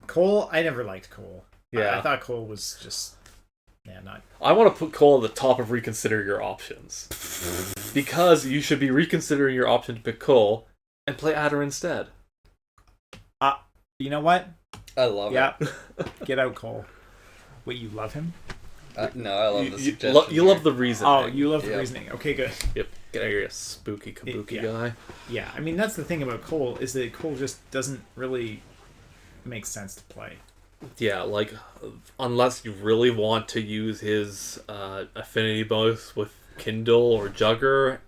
Cole, I never liked Cole. Yeah. I thought Cole was just... not... I want to put Cole at the top of reconsider your options. Because you should be reconsidering your option to pick Cole and play Adder instead. You know what? I love it. Get out, Cole. Wait, you love him? No, I love the suggestion. You love the reasoning. Oh, you love the reasoning. Okay, good. Yep. Get out of here, you spooky kabuki guy. Yeah, I mean, that's the thing about Cole, is that Cole just doesn't really make sense to play. Yeah, like, unless you really want to use his affinity bonus with Kindle or Jugger,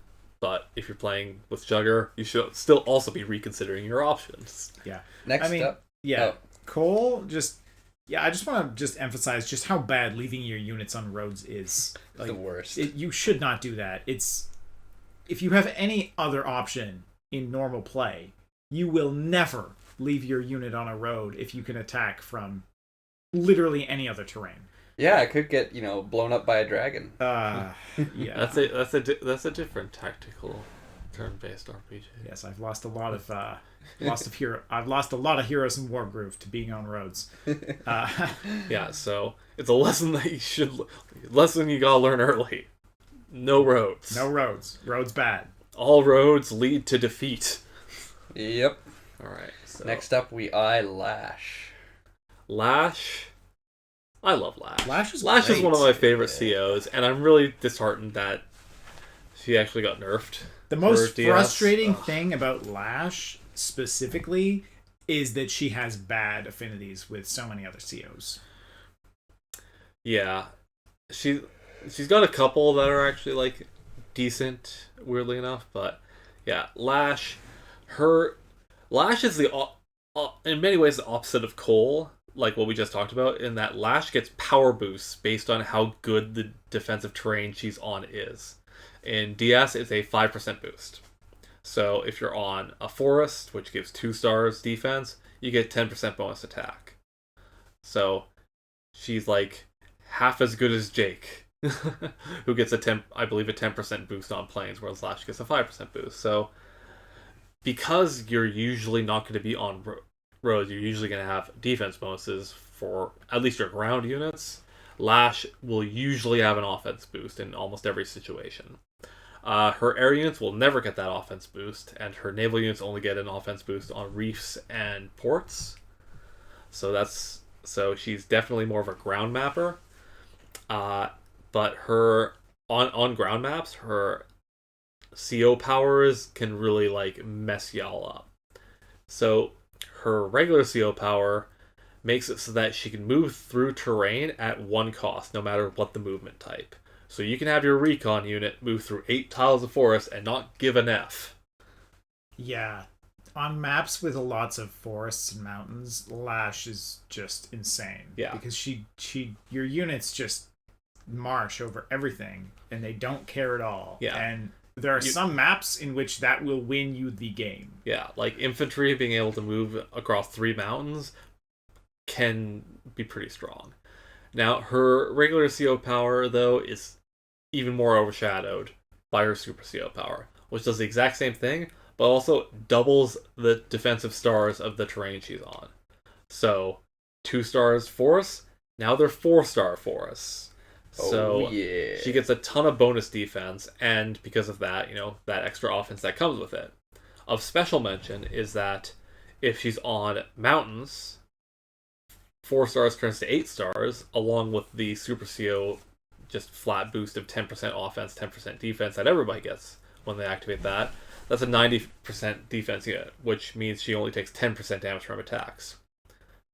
but if you're playing with Jugger, you should still also be reconsidering your options. Yeah. Next up. Yeah, Cole just... Yeah, I just want to just emphasize just how bad leaving your units on roads is. Like, the worst. You should not do that. It's... If you have any other option in normal play, you will never leave your unit on a road if you can attack from literally any other terrain. Yeah, it could get, blown up by a dragon. Yeah. That's a different tactical turn-based RPG. Yes, I've lost a lot of I've lost a lot of heroes in Wargroove to being on roads. Yeah, so it's a lesson that you gotta learn early. No roads. No roads. Roads bad. All roads lead to defeat. Yep. All right. So. Next up, we eye Lash. Lash. I love Lash. Lash is one of my favorite COs, and I'm really disheartened that she actually got nerfed. The most frustrating thing about Lash specifically is that she has bad affinities with so many other COs. Yeah. She's got a couple that are actually like decent, weirdly enough, but yeah, Lash is in many ways the opposite of Cole, like what we just talked about, in that Lash gets power boosts based on how good the defensive terrain she's on is. In DS, it's a 5% boost. So if you're on a forest, which gives 2 stars defense, you get 10% bonus attack. So she's like half as good as Jake, who gets a 10% boost on planes, whereas Lash gets a 5% boost. So because you're usually not going to be on roads, you're usually going to have defense bonuses for at least your ground units. Lash will usually have an offense boost in almost every situation. Her air units will never get that offense boost, and her naval units only get an offense boost on reefs and ports. So she's definitely more of a ground mapper. But her on ground maps, her CO powers can really like mess y'all up. So her regular CO power makes it so that she can move through terrain at 1 cost, no matter what the movement type. So you can have your recon unit move through 8 tiles of forest and not give an F. Yeah. On maps with lots of forests and mountains, Lash is just insane. Yeah. Because your units just march over everything, and they don't care at all. Yeah. And there are some maps in which that will win you the game. Yeah, like infantry being able to move across 3 mountains can be pretty strong. Now, her regular CO power, though, is even more overshadowed by her super CO power, which does the exact same thing, but also doubles the defensive stars of the terrain she's on. So, 2 stars forests, now they're 4-star forests. So she gets a ton of bonus defense, and because of that, that extra offense that comes with it. Of special mention is that if she's on mountains, 4 stars turns to 8 stars, along with the Super CO just flat boost of 10% offense, 10% defense that everybody gets when they activate that. That's a 90% defense unit, which means she only takes 10% damage from attacks.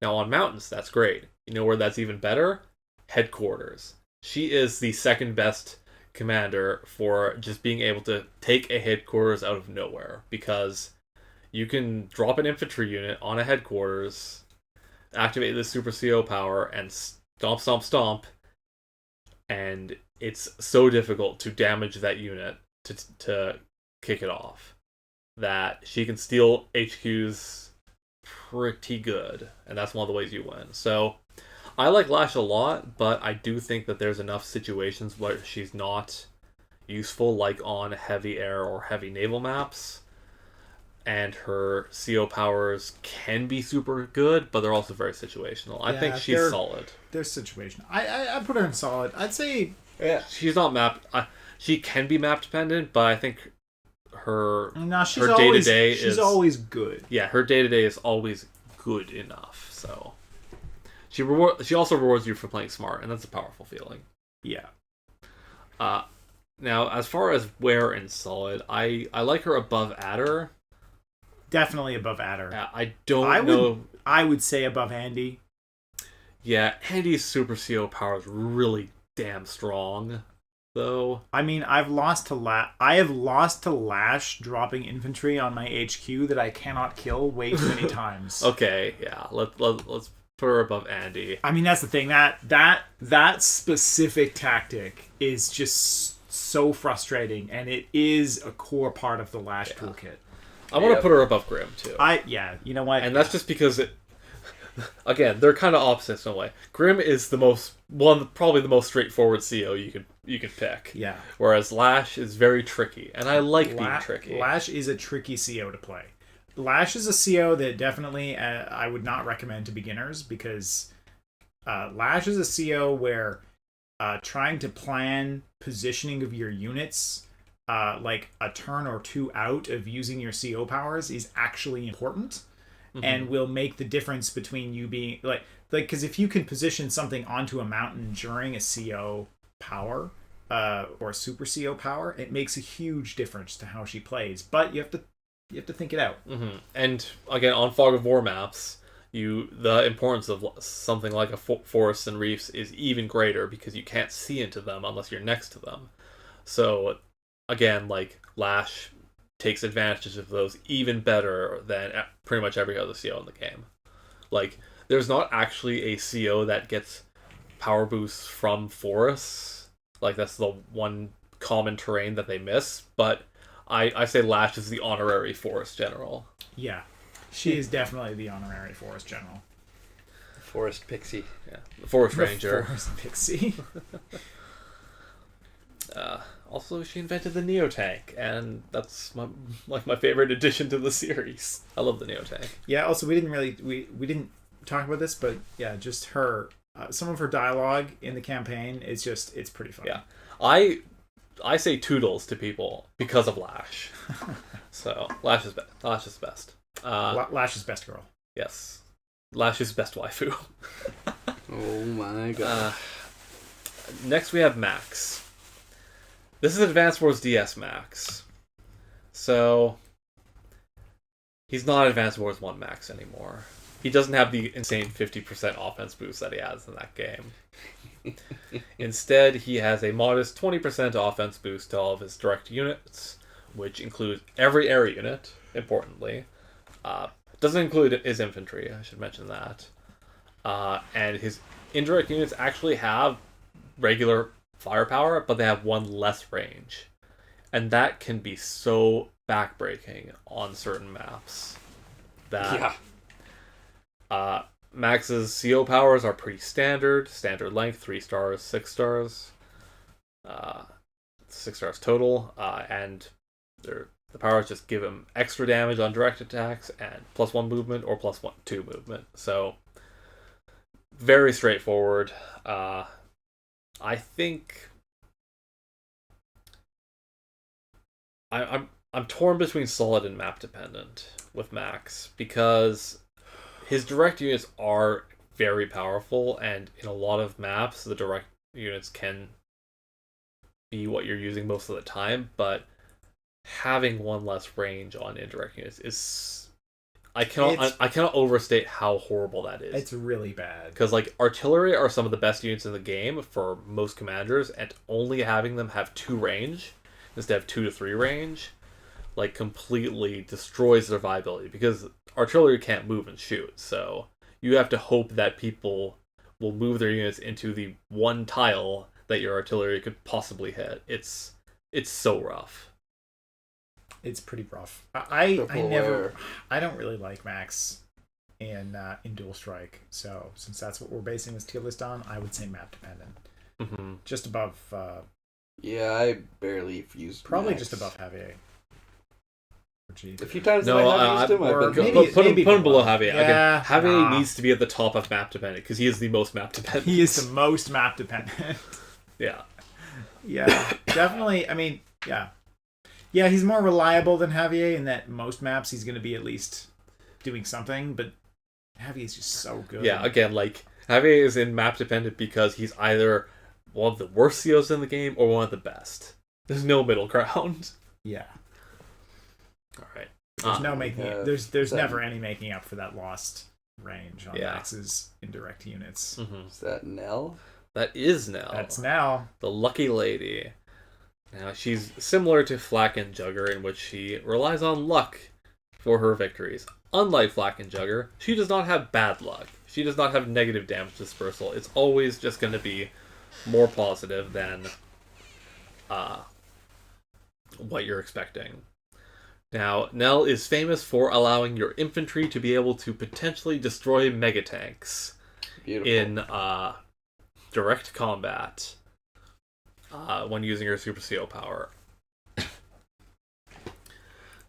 Now on mountains, that's great. You know where that's even better? Headquarters. She is the second best commander for just being able to take a headquarters out of nowhere, because you can drop an infantry unit on a headquarters, activate the Super CO power, and stomp, stomp, stomp, and it's so difficult to damage that unit to kick it off that she can steal HQs pretty good, and that's one of the ways you win. So I like Lash a lot, but I do think that there's enough situations where she's not useful, like on heavy air or heavy naval maps, and her CO powers can be super good, but they're also very situational. I think she's solid. They're situational. I put her in solid. I'd say she's not map. She can be map dependent, but I think her her day to day is she's always good. Yeah, her day to day is always good enough. So she also rewards you for playing smart, and that's a powerful feeling. Yeah. Now, as far as where in solid, I like her above Adder. Definitely above Adder. I don't know. I would say above Andy. Yeah, Andy's super CO power is really damn strong, though. I mean, I have lost to Lash dropping infantry on my HQ that I cannot kill way too many times. Okay, yeah, let's put her above Andy. I mean, that's the thing. That specific tactic is just so frustrating, and it is a core part of the Lash toolkit. I want to put her above Grim too. You know what? And that's just because again, they're kind of opposites in a way. Grim is probably the most straightforward CO you could pick. Yeah. Whereas Lash is very tricky, and I like being tricky. Lash is a tricky CO to play. Lash is a CO that definitely I would not recommend to beginners, because Lash is a CO where trying to plan positioning of your units like a turn or two out of using your CO powers is actually important, and will make the difference between you being like because if you can position something onto a mountain during a CO power or super CO power, it makes a huge difference to how she plays. But you have to think it out. And again, on Fog of War maps, the importance of something like a forests and reefs is even greater, because you can't see into them unless you're next to them. So again, like, Lash takes advantage of those even better than pretty much every other CO in the game. Like, there's not actually a CO that gets power boosts from forests. Like, that's the one common terrain that they miss. But I say Lash is the honorary forest general. Yeah, she is definitely the honorary forest general. Forest pixie. Yeah, the forest ranger. Forest pixie. Also, she invented the Neotank, and that's my favorite addition to the series. I love the Neotank. Yeah. Also, we didn't talk about this, but yeah, just her. Some of her dialogue in the campaign is it's pretty funny. Yeah, I say toodles to people because of Lash. So Lash is best. Lash is best. Lash is best girl. Yes, Lash is best waifu. Oh my god. Next we have Max. This is Advance Wars DS Max. So he's not Advance Wars 1 Max anymore. He doesn't have the insane 50% offense boost that he has in that game. Instead, he has a modest 20% offense boost to all of his direct units, which includes every air unit, importantly. Doesn't include his infantry, I should mention that. And his indirect units actually have regular firepower, but they have one less range. And that can be so backbreaking on certain maps. Max's CO powers are pretty standard. Standard length, 3 stars, 6 stars. 6 stars total. And the powers just give him extra damage on direct attacks and +1 movement or +2 movement. So, very straightforward. I think I'm torn between solid and map dependent with Max, because his direct units are very powerful, and in a lot of maps the direct units can be what you're using most of the time, but having one less range on indirect units is I cannot overstate how horrible that is. It's really bad. Because, like, artillery are some of the best units in the game for most commanders, and only having them have 2 range instead of 2 to 3 range, like, completely destroys their viability. Because artillery can't move and shoot, so you have to hope that people will move their units into the one tile that your artillery could possibly hit. It's so rough. It's pretty rough. I don't really like Max in Dual Strike. So since that's what we're basing this tier list on, I would say map dependent. Mm-hmm. Just above. Yeah, I barely used. Probably Max. just above Javier. A few times No, that I have used him, I've been put him below Javier. Yeah, Javier needs to be at the top of map dependent because he is the most map dependent. He is the most map dependent. Yeah. Yeah, definitely. I mean, yeah. Yeah, he's more reliable than Javier in that most maps he's going to be at least doing something, but Javier's just so good. Yeah, again, like, Javier is in map dependent because he's either one of the worst COs in the game or one of the best. There's no middle ground. Yeah. All right. There's no making there's never any making up for that lost range on Max's indirect units. Mm-hmm. Is that Nell? That is Nell. That's Nell. The lucky lady. Now, she's similar to Flak and Jugger in which she relies on luck for her victories. Unlike Flak and Jugger, she does not have bad luck. She does not have negative damage dispersal. It's always just going to be more positive than what you're expecting. Now, Nell is famous for allowing your infantry to be able to potentially destroy megatanks in direct combat when using her Super CO power.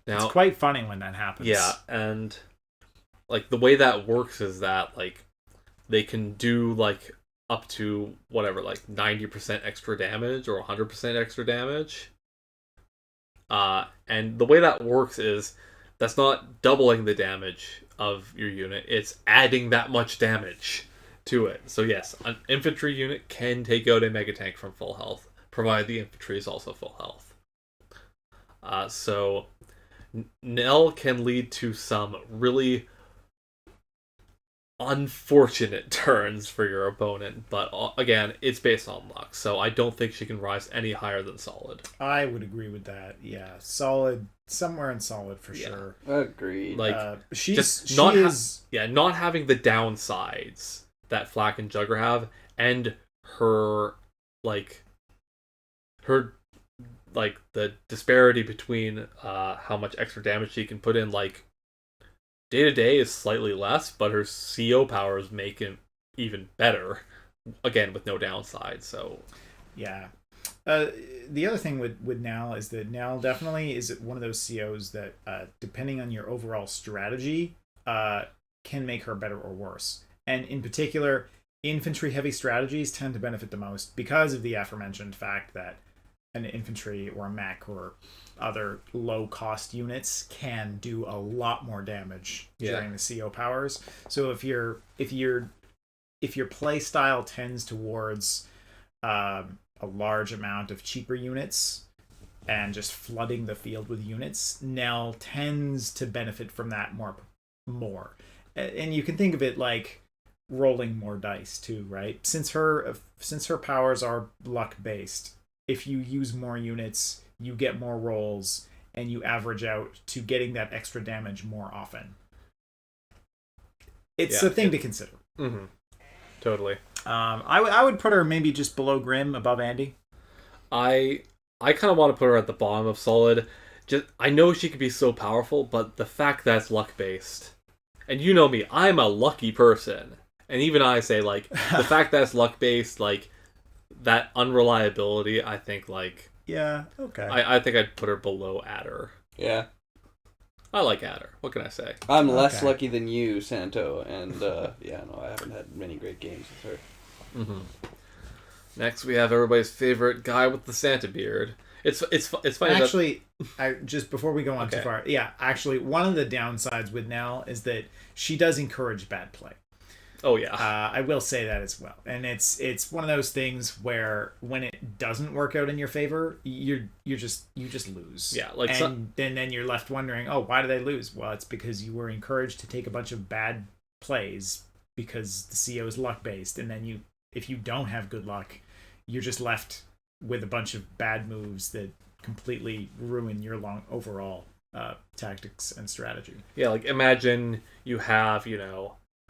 Now, it's quite funny when that happens. Yeah, and like the way that works is that like they can do like up to whatever, like 90% extra damage or 100% extra damage. And the way that works is that's not doubling the damage of your unit, it's adding that much damage to it. So yes, an infantry unit can take out a mega tank from full health, provided the infantry is also full health. So Nell can lead to some really unfortunate turns for your opponent, but again, it's based on luck, so I don't think she can rise any higher than solid. I would agree with that. Yeah, solid, somewhere in solid for sure. Agreed. Like not having the downsides that Flak and Jugger have, and her the disparity between how much extra damage she can put in, like day to day is slightly less, but her CO powers make it even better. Again, with no downside. So, yeah. The other thing with Nell is that Nell definitely is one of those COs that, depending on your overall strategy, can make her better or worse. And in particular, infantry-heavy strategies tend to benefit the most because of the aforementioned fact that an infantry or a mech or other low-cost units can do a lot more damage during the CO powers. So if your play style tends towards a large amount of cheaper units and just flooding the field with units, Nell tends to benefit from that more. And you can think of it like rolling more dice too, right? Since her powers are luck based, if you use more units, you get more rolls, and you average out to getting that extra damage more often. It's a thing to consider. Mm-hmm. Totally. I would put her maybe just below Grim, above Andy. I kind of want to put her at the bottom of solid. I know she could be so powerful, but the fact that it's luck based, and you know me, I'm a lucky person, and even I say like the fact that it's luck based, like that unreliability, I think like okay. I think I'd put her below Adder. Yeah. I like Adder. What can I say? I'm less lucky than you, Santo, and I haven't had many great games with her. Mm-hmm. Next, we have everybody's favorite guy with the Santa beard. It's funny. Actually, just before we go on too far, actually, one of the downsides with Nell is that she does encourage bad play. Oh yeah. I will say that as well, and it's one of those things where when it doesn't work out in your favor, you just lose. Yeah, like and then you're left wondering, oh, why do they lose? Well, it's because you were encouraged to take a bunch of bad plays because the CO is luck based, and then if you don't have good luck, you're just left with a bunch of bad moves that completely ruin your overall tactics and strategy. Yeah, like imagine you have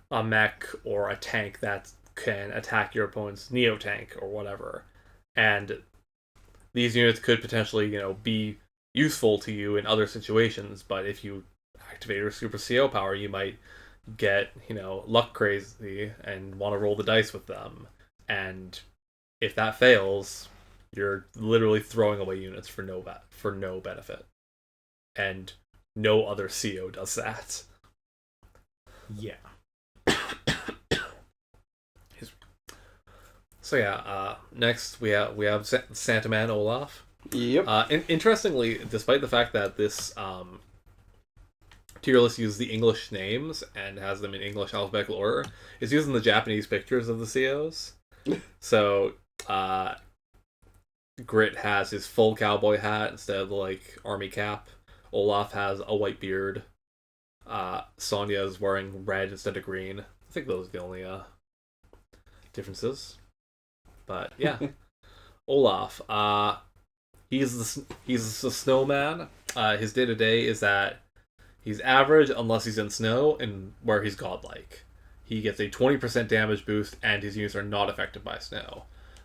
a mech or a tank that's can attack your opponent's Neo Tank or whatever. And these units could potentially, be useful to you in other situations, but if you activate your Super CO power, you might get, luck crazy and want to roll the dice with them. And if that fails, you're literally throwing away units for no benefit. And no other CO does that. Yeah. So yeah, next we have Santa Man Olaf. Yep. Interestingly, despite the fact that this tier list uses the English names and has them in English alphabetical order, it's using the Japanese pictures of the COs. So Grit has his full cowboy hat instead of the army cap. Olaf has a white beard. Sonya is wearing red instead of green. I think those are the only differences. But yeah, Olaf. He's the snowman. His day to day is that he's average unless he's in snow and where he's godlike. He gets a 20% damage boost, and his units are not affected by snow.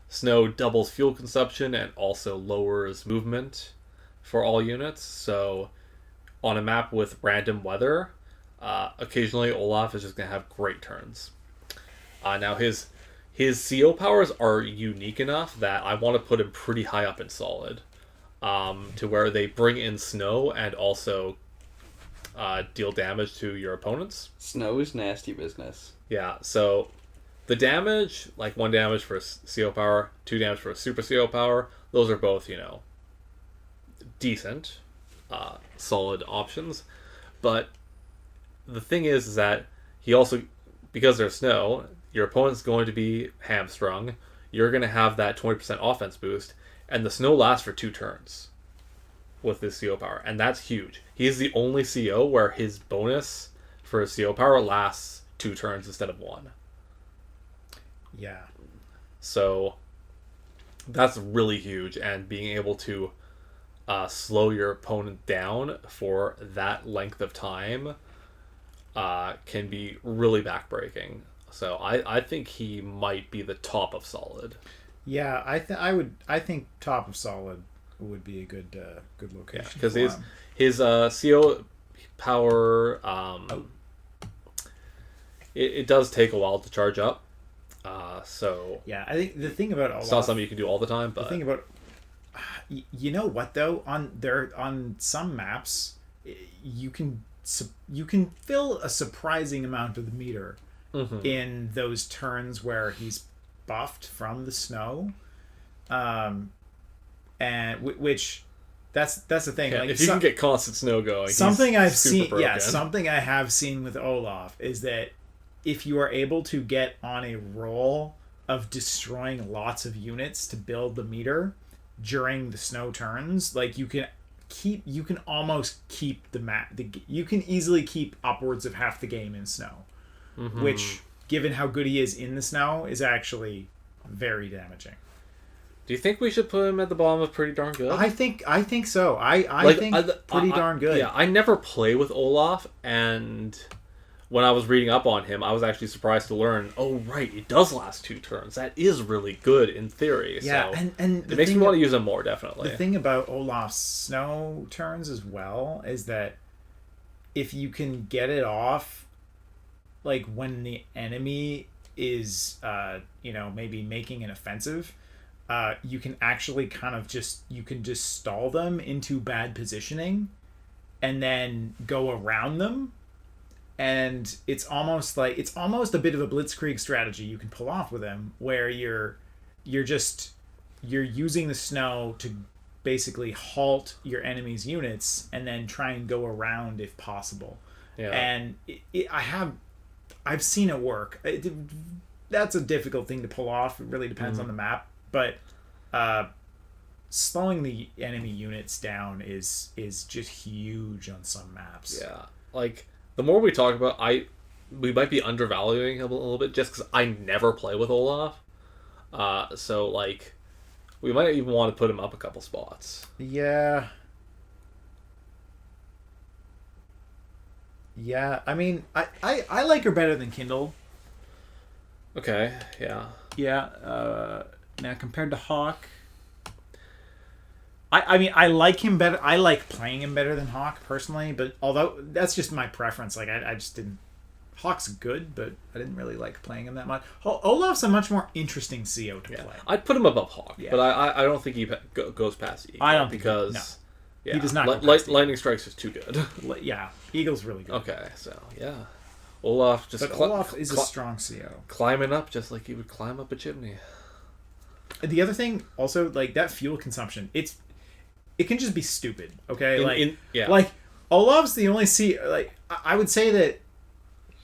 Snow doubles fuel consumption and also lowers movement for all units. So on a map with random weather, occasionally Olaf is just going to have great turns. Now his CO powers are unique enough that I want to put him pretty high up in solid, to where they bring in snow and also deal damage to your opponents. Snow is nasty business. Yeah, so the damage, 1 damage for a CO power, 2 damage for a super CO power, those are both, decent, solid options. But the thing is that he also, because there's snow, your opponent's going to be hamstrung. You're going to have that 20% offense boost, and the snow lasts for 2 turns with this CO power, and that's huge. He is the only CO where his bonus for his CO power lasts 2 turns instead of 1. Yeah. So that's really huge, and being able to slow your opponent down for that length of time can be really backbreaking. So I think he might be the top of solid. Yeah, I think top of solid would be a good location. Because his CO power it does take a while to charge up. So yeah, I think the thing about Olaf, it's not something you can do all the time. But the thing about you know what though, on some maps you can fill a surprising amount of the meter in those turns where he's buffed from the snow, and which that's the thing. If you can get constant snow going, something I've seen, broken. something I have seen with Olaf is that if you are able to get on a roll of destroying lots of units to build the meter during the snow turns, you can almost keep the map. You can easily keep upwards of half the game in snow, which, given how good he is in the snow, is actually very damaging. Do you think we should put him at the bottom of pretty darn good? I think so. I think pretty darn good. Yeah, I never play with Olaf, and when I was reading up on him, I was actually surprised to learn, oh right, it does last 2 turns. That is really good in theory. Yeah, so and it makes me want to use him more, definitely. The thing about Olaf's snow turns as well is that if you can get it off, when the enemy is, maybe making an offensive, you can actually just stall them into bad positioning and then go around them. And it's almost a bit of a blitzkrieg strategy you can pull off with him, where you're using the snow to basically halt your enemy's units and then try and go around if possible. Yeah. And I've seen it work. That's a difficult thing to pull off. It really depends on the map, but slowing the enemy units down is just huge on some maps. Yeah, the more we talk about, we might be undervaluing him a little bit just because I never play with Olaf. So we might even want to put him up a couple spots. Yeah. Yeah, I mean, I like her better than Kindle. Okay, yeah. Yeah. Now compared to Hawk, I mean I like him better. I like playing him better than Hawk personally, but although that's just my preference. Like I just didn't. Hawk's good, but I didn't really like playing him that much. Olaf's a much more interesting CO to play. I'd put him above Hawk, Yeah. but I don't think he goes past Eagle. I don't think because no. yeah, He does not go past Eagle. Lightning Strikes is too good. Yeah, Eagle's really good. Okay, so yeah, Olaf just But Olaf is a strong CO. climbing up just like he would climb up a chimney. The other thing, also, like that fuel consumption, it can just be stupid. Okay, like Olaf's the only like I would say that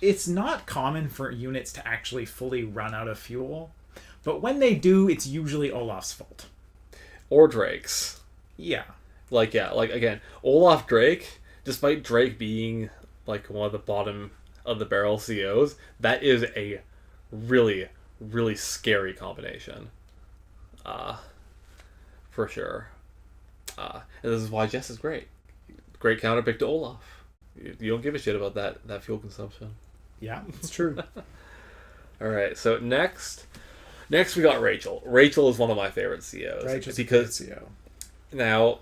it's not common for units to actually fully run out of fuel, but when they do, it's usually Olaf's fault. Or Drake's. Yeah. Like again, Olaf Drake, despite Drake being like one of the bottom of the barrel COs, that is a really, really scary combination. For sure. And this is why Jess is great. Great counterpick to Olaf. You don't give a shit about that fuel consumption. Yeah, it's true. Alright, so next we got Rachel. Rachel is one of my favorite COs. Rachel's because a good CO. now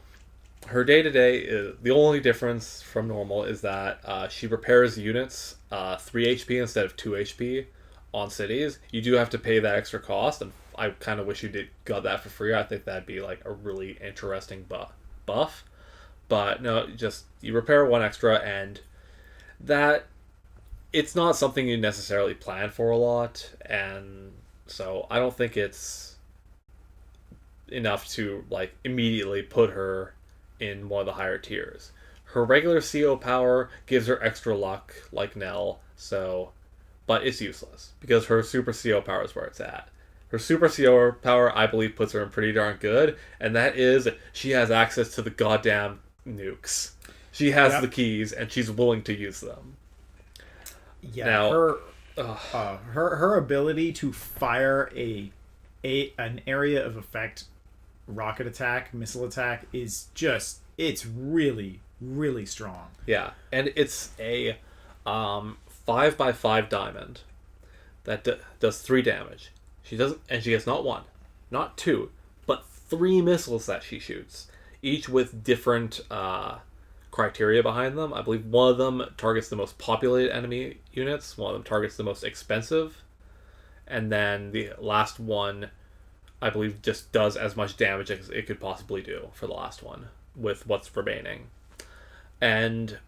her day-to-day is the only difference from normal is that she repairs units 3 HP instead of 2 HP on cities. You do have to pay that extra cost, and I kind of wish you got that for free. I think that'd be like a really interesting buff. But no, just you repair one extra, and that it's not something you necessarily plan for a lot, and so I don't think it's enough to like immediately put her in one of the higher tiers. Her regular CO power gives her extra luck, like Nell, but it's useless because her super CO power is where it's at. Her super CO power, I believe, puts her in pretty darn good, and that is she has access to the goddamn nukes. She has the keys, and she's willing to use them. Yeah, now, her ability to fire an area of effect rocket attack, missile attack is just it's really, really strong. Yeah, and it's a 5x5 diamond that does 3 damage. She gets not 1, not 2, but 3 missiles that she shoots, each with different criteria behind them. I believe one of them targets the most populated enemy units, one of them targets the most expensive, and then the last one, I believe, just does as much damage as it could possibly do for the last one with what's remaining. And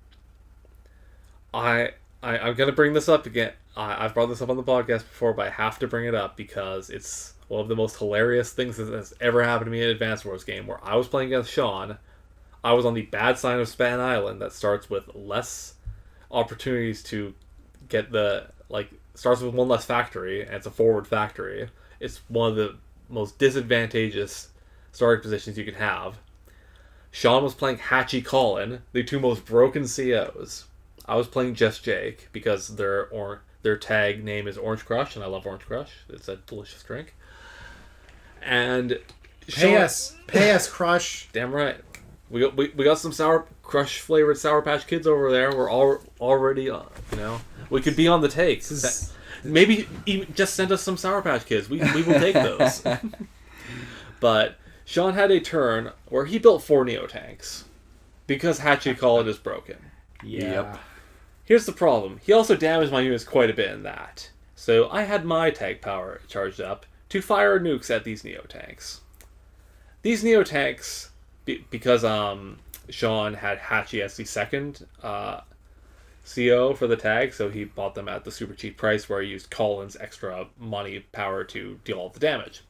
I'm gonna bring this up again. I've brought this up on the podcast before, but I have to bring it up because it's one of the most hilarious things that's ever happened to me in an Advance Wars game, where I was playing against Sean. I was on the bad side of Span Island that starts with less opportunities to get starts with one less factory, and it's a forward factory. It's one of the most disadvantageous starting positions you can have. Sean was playing Hachi Colin, the two most broken COs. I was playing Jess Jake because their tag name is Orange Crush, and I love Orange Crush. It's a delicious drink. And Pay us, Crush. Damn right. We got some Sour Crush flavored Sour Patch Kids over there. We're already we could be on the take. Maybe even just send us some Sour Patch Kids. We will take those. But Sean had a turn where he built 4 Neo tanks because Hachi Colin is broken. Yeah. Yep. Here's the problem. He also damaged my units quite a bit in that. So I had my tag power charged up to fire nukes at these Neo tanks. These Neo tanks, because Sean had Hachi as the second CO for the tag, so he bought them at the super cheap price where he used Colin's extra money power to deal all the damage.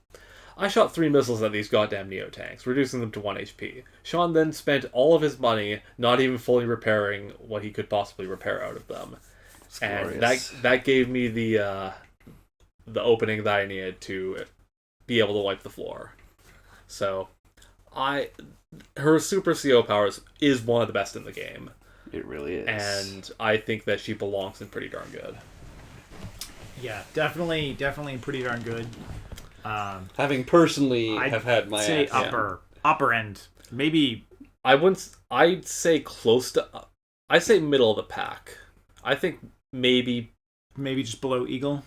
I shot 3 missiles at these goddamn Neo tanks, reducing them to 1 HP. Sean then spent all of his money not even fully repairing what he could possibly repair out of them. And that gave me the opening that I needed to be able to wipe the floor. So her super CO powers is one of the best in the game. It really is. And I think that she belongs in pretty darn good. Yeah, definitely pretty darn good. Having personally have had my say ass, upper end, maybe. I'd say close to. I say middle of the pack. I think maybe just below Eagle.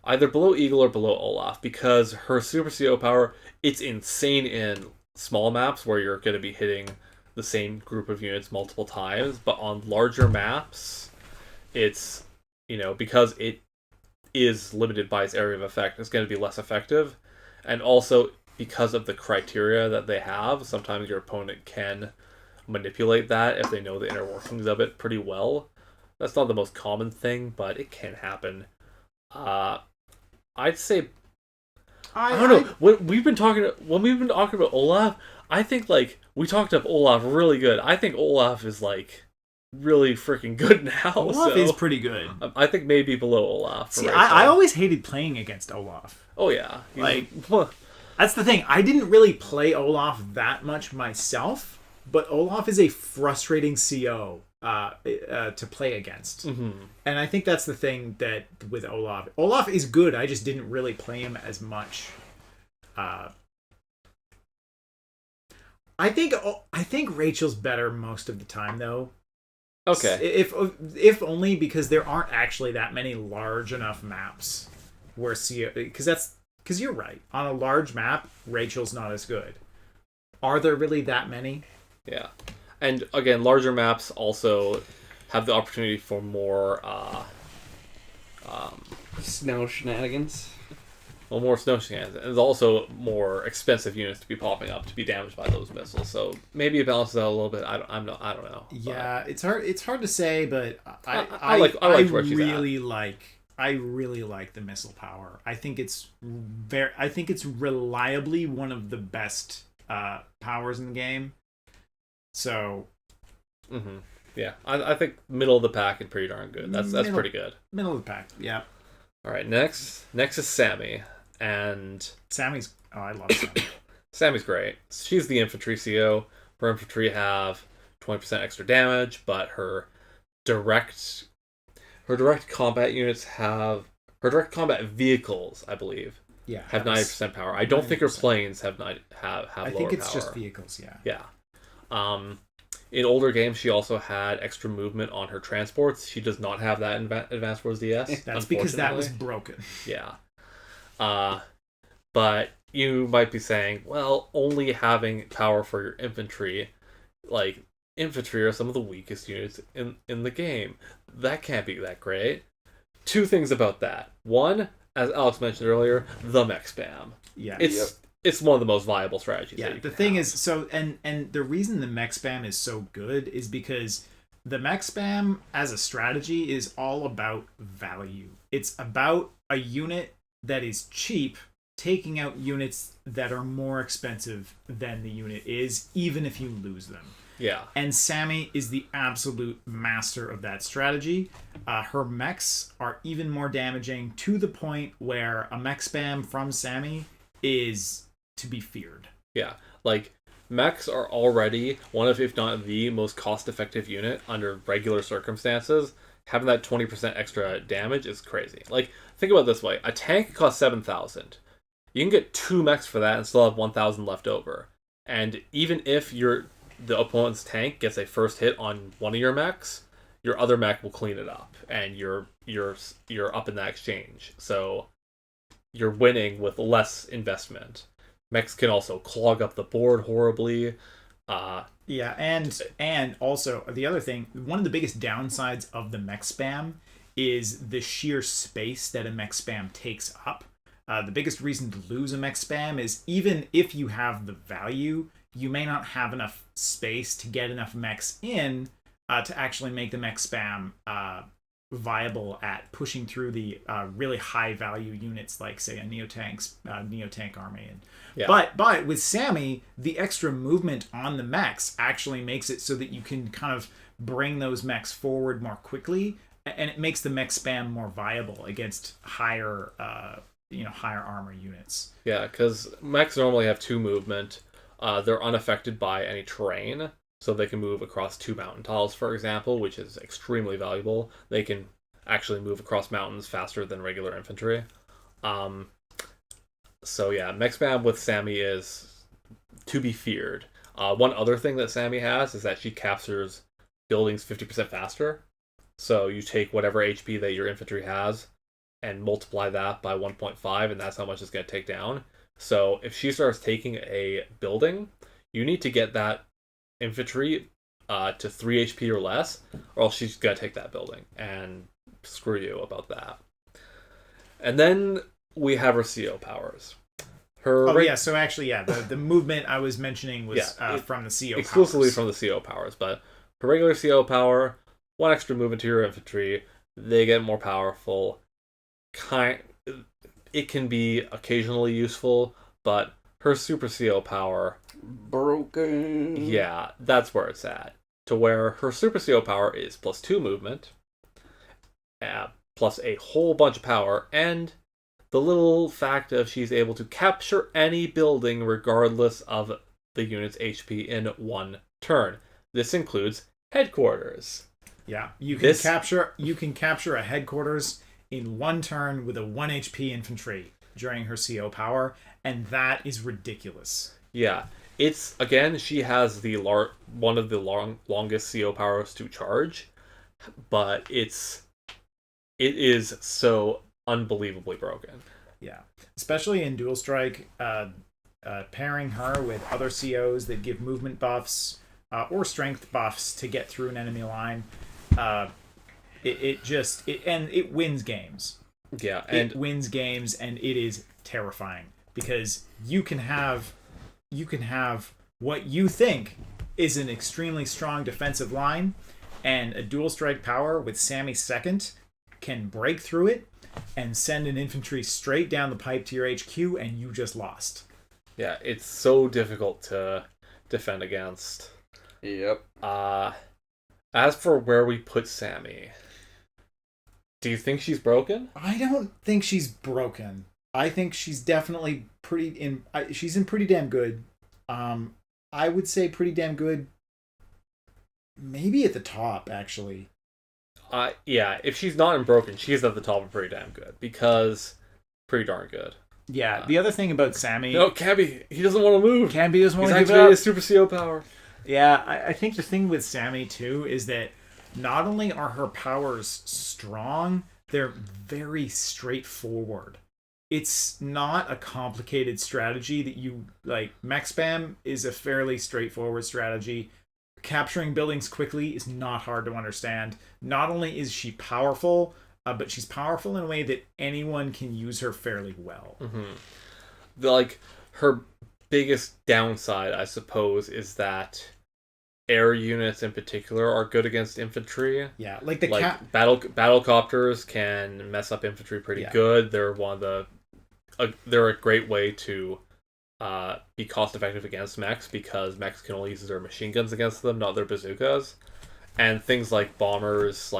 either below Eagle or below Olaf, because her Super CO power, it's insane in small maps where you're going to be hitting the same group of units multiple times, but on larger maps, it's, because it is limited by its area of effect, it's going to be less effective. And also, because of the criteria that they have, sometimes your opponent can manipulate that if they know the inner workings of it pretty well. That's not the most common thing, but it can happen. I'd say I don't know. When we've been talking about Olaf, I think we talked up Olaf really good. I think Olaf is really freaking good now. Olaf is pretty good. I think maybe below Olaf. See, I always hated playing against Olaf. Oh yeah, that's the thing. I didn't really play Olaf that much myself, but Olaf is a frustrating CO to play against. Mm-hmm. And I think that's the thing that with Olaf. Olaf is good. I just didn't really play him as much. I think Rachel's better most of the time though. Okay. If only because there aren't actually that many large enough maps where CO, because you're right. On a large map, Rachel's not as good. Are there really that many? Yeah. And again, larger maps also have the opportunity for more Snow shenanigans. more snow shenanigans. And there's also more expensive units to be popping up to be damaged by those missiles. So maybe it balances out a little bit. I don't know. Yeah, it's hard to say, but I like where she's I really like the missile power. I think it's reliably one of the best powers in the game. So, yeah, I think middle of the pack and pretty darn good. That's pretty good. Middle of the pack, yeah. All right, next is Sammy, and Sammy's. Oh, I love Sammy. Sammy's great. She's the infantry CO. Her infantry have 20% extra damage, but her direct combat units her direct combat vehicles, I believe, have 90% power. I don't think her planes have lower power. I think it's just vehicles, yeah. Yeah. In older games, she also had extra movement on her transports. She does not have that in Advanced Wars DS. That's because that was broken. Yeah. But you might be saying, well, only having power for your infantry, infantry are some of the weakest units in the game. That can't be that great. Two things about that. One, as Alex mentioned earlier, the mech spam. Yeah. It's one of the most viable strategies. Yeah, the thing is, and the reason the mech spam is so good is because the mech spam as a strategy is all about value. It's about a unit that is cheap taking out units that are more expensive than the unit is, even if you lose them. Yeah. And Sammy is the absolute master of that strategy. Her mechs are even more damaging to the point where a mech spam from Sammy is to be feared. Yeah, mechs are already one of, if not the most cost-effective unit under regular circumstances. Having that 20% extra damage is crazy. Think about it this way: a tank costs 7,000. You can get 2 mechs for that and still have 1,000 left over. And even if the opponent's tank gets a first hit on one of your mechs, your other mech will clean it up, and you're up in that exchange. So you're winning with less investment. Mechs can also clog up the board horribly. Yeah, and also the other thing, one of the biggest downsides of the mech spam is the sheer space that a mech spam takes up. The biggest reason to lose a mech spam is even if you have the value, you may not have enough space to get enough mechs in to actually make the mech spam viable at pushing through the really high value units like, say, a neotank army. But with Sammy, the extra movement on the mechs actually makes it so that you can kind of bring those mechs forward more quickly, and it makes the mech spam more viable against higher armor units. Yeah, because mechs normally have 2 movement. They're unaffected by any terrain, so they can move across 2 mountain tiles, for example, which is extremely valuable. They can actually move across mountains faster than regular infantry. So yeah, mech spam with Sammy is to be feared. One other thing that Sammy has is that she captures buildings 50% faster. So you take whatever HP that your infantry has, and multiply that by 1.5, and that's how much it's going to take down. So if she starts taking a building, you need to get that infantry to 3 HP or less, or else she's going to take that building, and screw you about that. And then we have her CO powers. So actually, the movement I was mentioning was from the CO exclusively powers. from the CO powers, but her regular CO power, 1 extra movement to your infantry, they get more powerful. It can be occasionally useful, but her super CO power, broken. Yeah, that's where it's at. To where her super CO power is +2 movement, plus a whole bunch of power, and the little fact of she's able to capture any building regardless of the unit's HP in 1 turn. This includes headquarters. Yeah, you can capture a headquarters in 1 turn with a 1 HP infantry during her CO power, and that is ridiculous. Yeah, it's again, she has one of the longest CO powers to charge, but it is so unbelievably broken. Yeah, especially in Dual Strike, pairing her with other COs that give movement buffs or strength buffs to get through an enemy line, it wins games. Yeah, and it wins games, and it is terrifying because you can have what you think is an extremely strong defensive line, and a Dual Strike power with Sammy second can break through it and send an infantry straight down the pipe to your HQ, and you just lost. Yeah, it's so difficult to defend against. Yep. As for where we put Sammy, do you think she's broken? I don't think she's broken. I think she's definitely she's in pretty damn good. I would say pretty damn good. Maybe at the top, actually. Yeah, if she's not in broken, she's at the top of pretty damn good, because pretty darn good. Yeah, the other thing about Sammy... No, Cabby, he doesn't want to move. Cabby doesn't want to give up. He's activated his super CO power. Yeah, I think the thing with Sammy, too, is that not only are her powers strong, they're very straightforward. It's not a complicated strategy that you... Like, mech spam is a fairly straightforward strategy. Capturing buildings quickly is not hard to understand. Not only is she powerful, but she's powerful in a way that anyone can use her fairly well. Mm-hmm. Her biggest downside, I suppose, is that air units in particular are good against infantry. Yeah, battlecopters can mess up infantry pretty good. They're they're a great way to be cost effective against mechs, because mechs can only use their machine guns against them, not their bazookas. And things like bombers,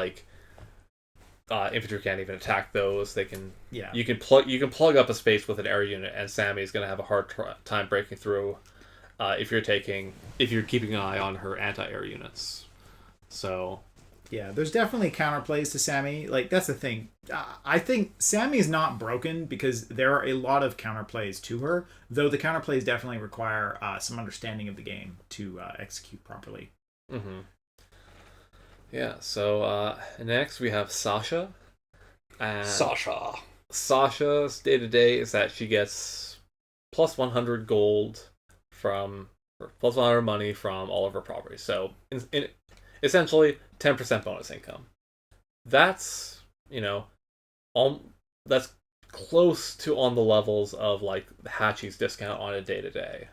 infantry can't even attack those. They can. Yeah. You can plug up a space with an air unit, and Sammy's going to have a hard time breaking through. If you're keeping an eye on her anti-air units. So. Yeah, there's definitely counterplays to Sammy. That's the thing. I think Sammy is not broken because there are a lot of counterplays to her, though the counterplays definitely require some understanding of the game to execute properly. Mm-hmm. Yeah, so next we have Sasha. Sasha's day-to-day is that she gets plus 100 gold plus 100 money from all of her properties. So, essentially, 10% bonus income. That's, that's close to on the levels of, Hachi's discount on a day-to-day.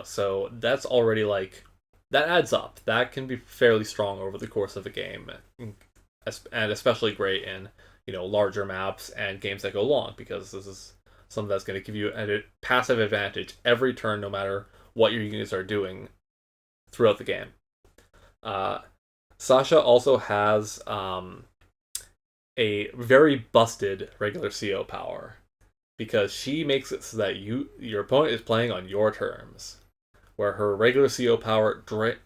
So that's already, that adds up. That can be fairly strong over the course of a game. And especially great in, larger maps and games that go long, because this is something that's going to give you a passive advantage every turn, no matter what your units are doing throughout the game. Sasha also has a very busted regular CO power, because she makes it so that your opponent is playing on your terms, where her regular CO power not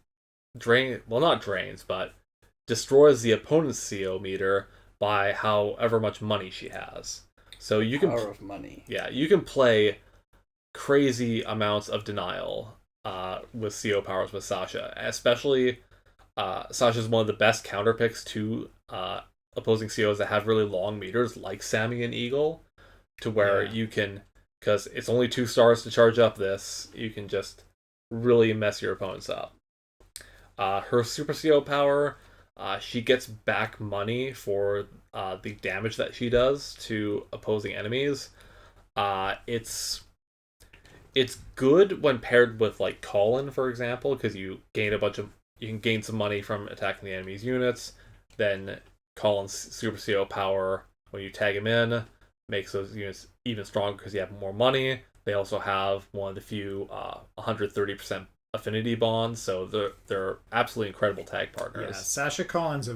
drains, but destroys the opponent's CO meter by however much money she has. So you can power of money. Yeah, you can play crazy amounts of denial with CO powers with Sasha, especially. Sasha's one of the best counter picks to opposing COs that have really long meters, like Sammy and Eagle, to where Yeah. you can, because it's only 2 stars to charge up this, you can just really mess your opponents up. Her Super CO power, she gets back money for the damage that she does to opposing enemies. It's good when paired with like Colin, for example, because you can gain some money from attacking the enemy's units. Then Colin's Super CO power, when you tag him in, makes those units even stronger because you have more money. They also have one of the few 130% affinity bonds, so they're absolutely incredible tag partners. Yeah, Sasha Collins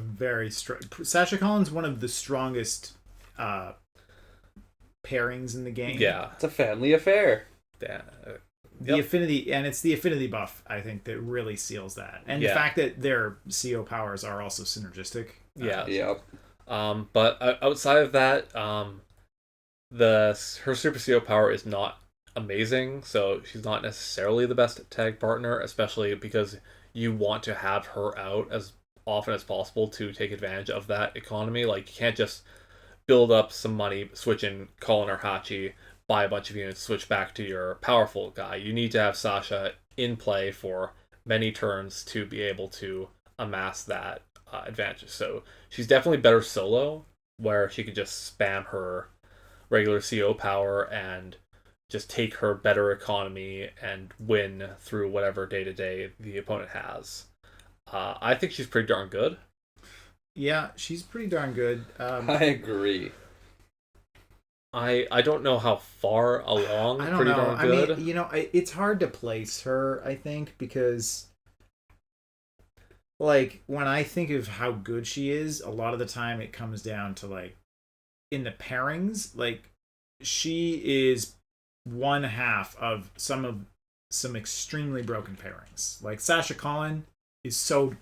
Sasha Collins, one of the strongest pairings in the game. Yeah. It's a family affair. Yeah. The affinity, and it's the affinity buff, I think, that really seals that, and the fact that their CO powers are also synergistic. Yeah. Yep. But outside of that, her Super CO power is not amazing, so she's not necessarily the best tag partner, especially because you want to have her out as often as possible to take advantage of that economy. Like, you can't just build up some money, switch in Colin or Hachi, buy a bunch of units, switch back to your powerful guy. You need to have Sasha in play for many turns to be able to amass that advantage. So she's definitely better solo, where she can just spam her regular CO power and just take her better economy and win through whatever day-to-day the opponent has. I think she's pretty darn good. Yeah, she's pretty darn good. I agree. I don't know how far along I don't pretty know. darn good. I mean, it's hard to place her, I think, because like when I think of how good she is, a lot of the time it comes down to like in the pairings, like she is one half of some extremely broken pairings. Like Sasha Colin is so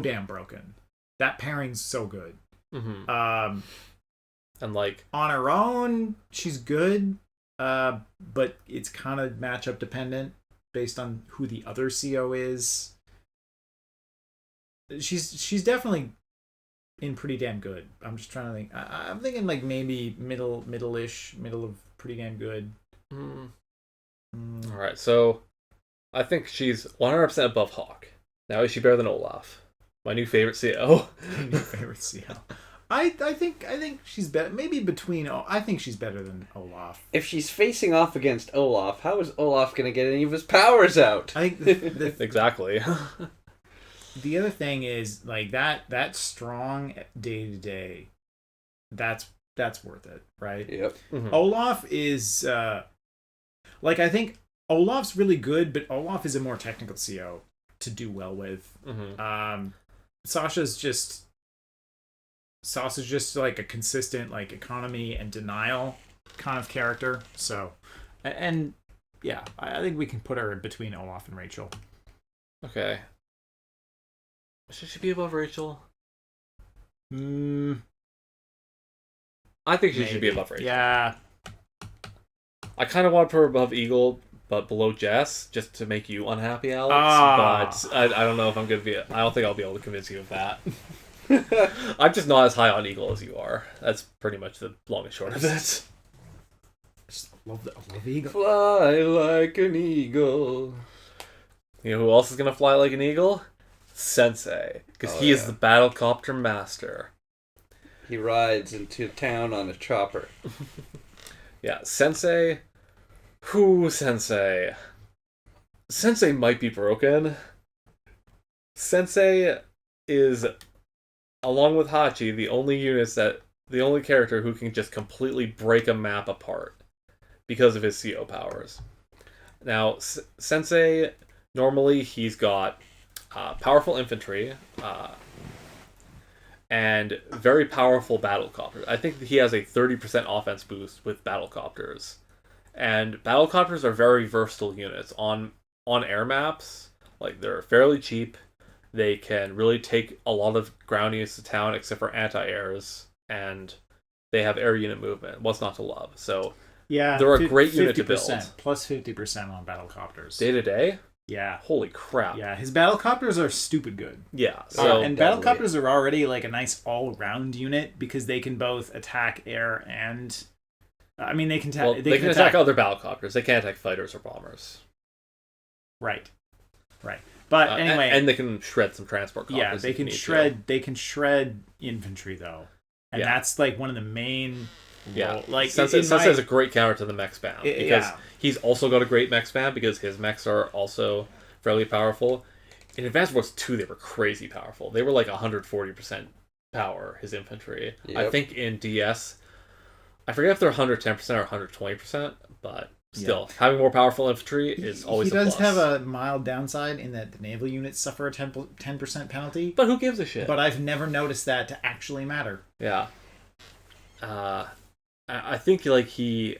damn broken. That pairing's so good. Mm-hmm. And like On her own, she's good, but it's kind of matchup dependent based on who the other CO is. She's definitely in pretty damn good. I'm just trying to think. I'm thinking like maybe middle of pretty damn good. All right, so I think she's 100% above Hawk. Now, is she better than Olaf? My new favorite CO. New favorite CO. I think she's better. Maybe between. I think she's better than Olaf. If she's facing off against Olaf, how is Olaf going to get any of his powers out? I think Exactly. the other thing is like that strong day to day. That's worth it, right? Yep. Mm-hmm. Olaf is like I think Olaf's really good, but Olaf is a more technical CO to do well with. Mm-hmm. Sasha's just like a consistent like economy and denial kind of character. So, and yeah, I think we can put her between Olaf and Rachel. Okay. Should she be above Rachel? I think she should be above Rachel. Yeah. I kind of want to put her above Eagle, but below Jess, just to make you unhappy, Alex. But I don't know if I'm going to be... I don't think I'll be able to convince you of that. I'm just not as high on Eagle as you are. That's pretty much the long and short of it. I just love Eagle. Fly like an eagle. You know who else is going to fly like an eagle? Sensei. Because he is the battlecopter master. He rides into town on a chopper. Yeah, Sensei... Who Sensei? Sensei might be broken. Sensei is, along with Hachi, the only character who can just completely break a map apart because of his CO powers. Now, Sensei, normally he's got powerful infantry and very powerful battlecopters. I think he has a 30% offense boost with battlecopters. And battlecopters are very versatile units. On air maps, like they're fairly cheap. They can really take a lot of ground units to town, except for anti-airs, and they have air unit movement. What's not to love? So yeah, they're a great unit to build. Plus 50% on battlecopters. Day to day? Yeah. Holy crap. Yeah, his battlecopters are stupid good. Yeah. So And battlecopters are already like a nice all-round unit because they can both attack air and... I mean, they can, they can attack other battlecopters. They can't attack fighters or bombers. Right. But anyway... And they can shred some transport copters. Yeah, they can shred... They can shred infantry, though. And that's like one of the main... Yeah, like Sensei has a great counter to the mech spam because he's also got a great mech spam because his mechs are also fairly powerful. In Advanced Wars 2, they were crazy powerful. They were like 140% power, his infantry. Yep. I think in DS, I forget if they're 110% or 120%, but still, having more powerful infantry is always a plus. He does have a mild downside in that the naval units suffer a 10% penalty. But who gives a shit? But I've never noticed that to actually matter. Yeah. I think like in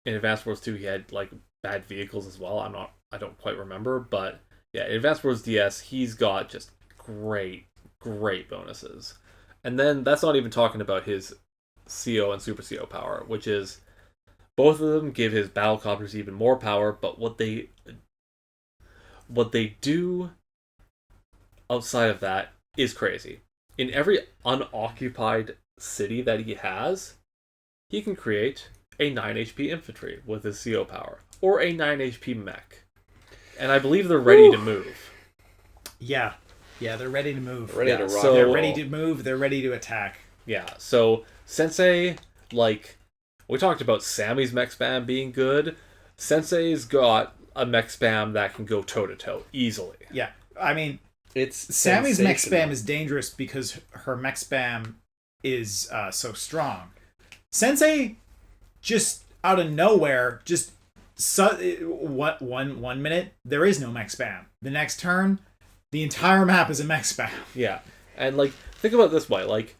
Advanced Wars 2 he had like bad vehicles as well. I don't quite remember, but yeah, in Advanced Wars DS he's got just great bonuses. And then that's not even talking about his CO and Super CO power, which is both of them give his battlecopters even more power, but what they do outside of that is crazy. In every unoccupied city that he has, he can create a 9 HP infantry with his CO power, or a 9 HP mech. And I believe they're ready to move. Yeah, they're ready to move. Ready to rock. So they're ready to move, they're ready to attack. Yeah, so Sensei, like, we talked about Sammy's mech spam being good. Sensei's got a mech spam that can go toe-to-toe easily. Yeah, I mean, it's Sammy's mech spam is dangerous because her mech spam is so strong. Sensei, just out of nowhere, one minute there is no mech spam. The next turn, the entire map is a mech spam. Yeah, and like think about it this way: like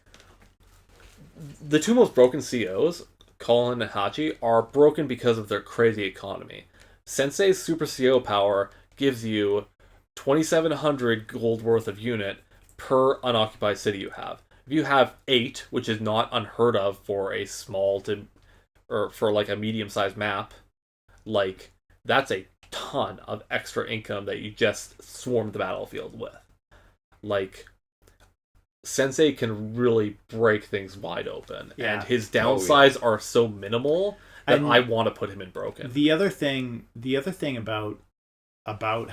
the two most broken COs, Colin and Hachi, are broken because of their crazy economy. Sensei's Super CO power gives you 2,700 gold worth of unit per unoccupied city you have. If you have 8, which is not unheard of for a for like a medium-sized map, like that's a ton of extra income that you just swarm the battlefield with. Like Sensei can really break things wide open, and his downsides are so minimal that I want to put him in broken. The other thing about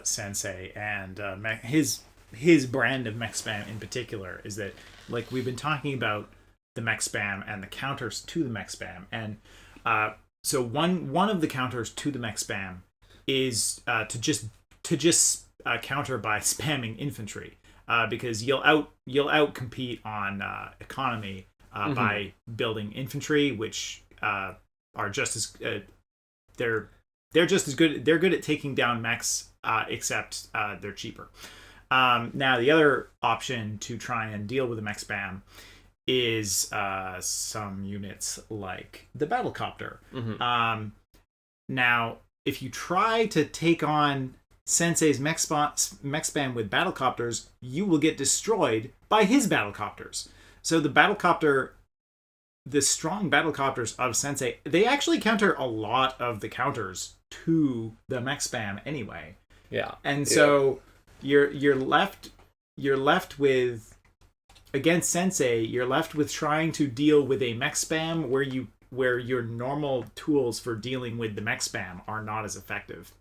Sensei and his brand of mech spam in particular is that, like, we've been talking about the mech spam and the counters to the mech spam, and so one of the counters to the mech spam is to just counter by spamming infantry, because you'll out compete on economy by building infantry, which are just as they're just as good. They're good at taking down mechs, except they're cheaper. Now, the other option to try and deal with the mech spam is some units like the battlecopter. Now, if you try to take on Sensei's mech spam with battlecopters, you will get destroyed by his battlecopters. So the strong battlecopters of Sensei, they actually counter a lot of the counters to the mech spam anyway. Yeah. And so you're left with, against Sensei, you're left with trying to deal with a mech spam where your normal tools for dealing with the mech spam are not as effective.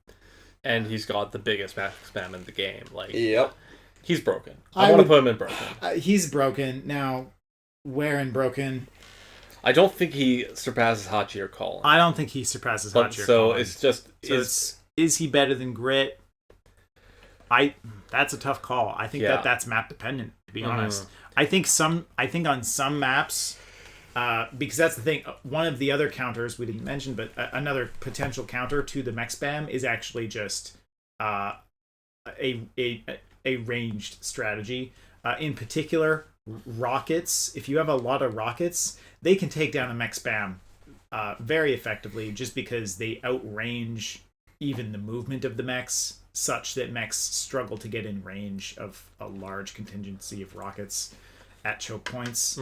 And he's got the biggest mech spam in the game. Like, he's broken. I want to put him in broken. He's broken. Now, where in broken? I don't think he surpasses Hachi or Colin. I don't think he surpasses Hachi or Colin. It's just... Is he better than Grit? That's a tough call. I think that's map dependent, to be honest. I think on some maps, because that's the thing. One of the other counters we didn't mention, but another potential counter to the mech spam is actually just a ranged strategy. In particular, rockets. If you have a lot of rockets, they can take down a mech spam very effectively, just because they outrange even the movement of the mechs, such that mechs struggle to get in range of a large contingency of rockets at choke points.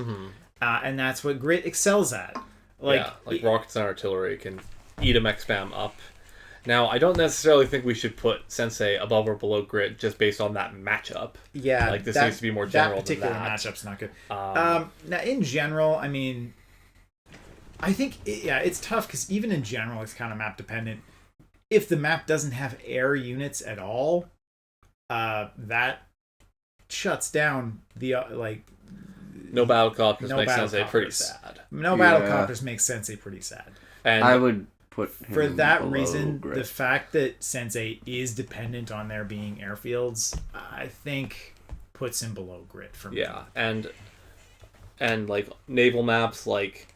And that's what Grit excels at. Like rockets and artillery can eat a mech spam up. Now, I don't necessarily think we should put Sensei above or below Grit just based on that matchup. Yeah, Like, this needs to be more general that particular than that. matchup's not good. Now, in general, I mean, I think it's tough because even in general, it's kind of map dependent. If the map doesn't have air units at all, that shuts down the No battlecopters No makes Sensei pretty battlecopters. sad. No battlecopters makes Sensei pretty sad. And I would put him For that below reason, Grit. the fact that Sensei is dependent on there being airfields, I think puts him below Grit for me. yeah, and like naval maps, like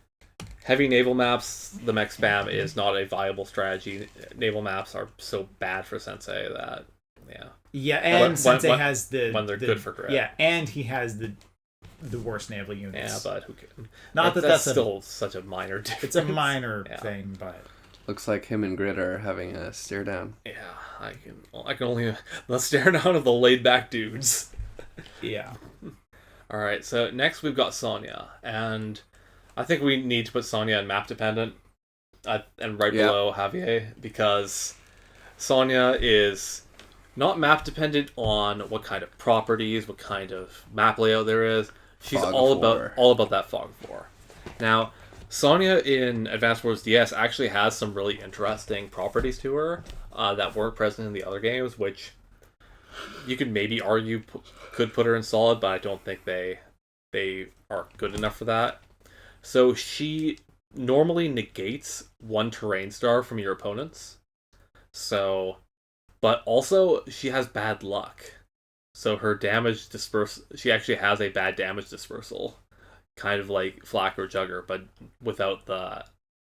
heavy naval maps, the mech spam is not a viable strategy. Naval maps are so bad for Sensei that Yeah, and When- Sensei when- has when they're good for Grit. Yeah, and he has the worst naval yeah, units. but who can? Not that's still such a minor difference. it's a minor Yeah. thing, but Looks like him and Grit are having a stare down. Yeah, I can only let's stare down at the laid back dudes. yeah. All right, so next we've got Sonya, and I think we need to put Sonya in map dependent, and right Yeah. below Javier, because Sonya is not map dependent on what kind of properties, what kind of map layout there is. She's Fog all of War. about that fog of war. Now, Sonya in Advanced Wars DS actually has some really interesting properties to her that weren't present in the other games, which you could maybe argue could put her in solid, but I don't think they are good enough for that. So she normally negates one terrain star from your opponents. So, but also she has bad luck. So her damage dispersal, she actually has a bad damage dispersal, kind of like Flak or Jugger, but without the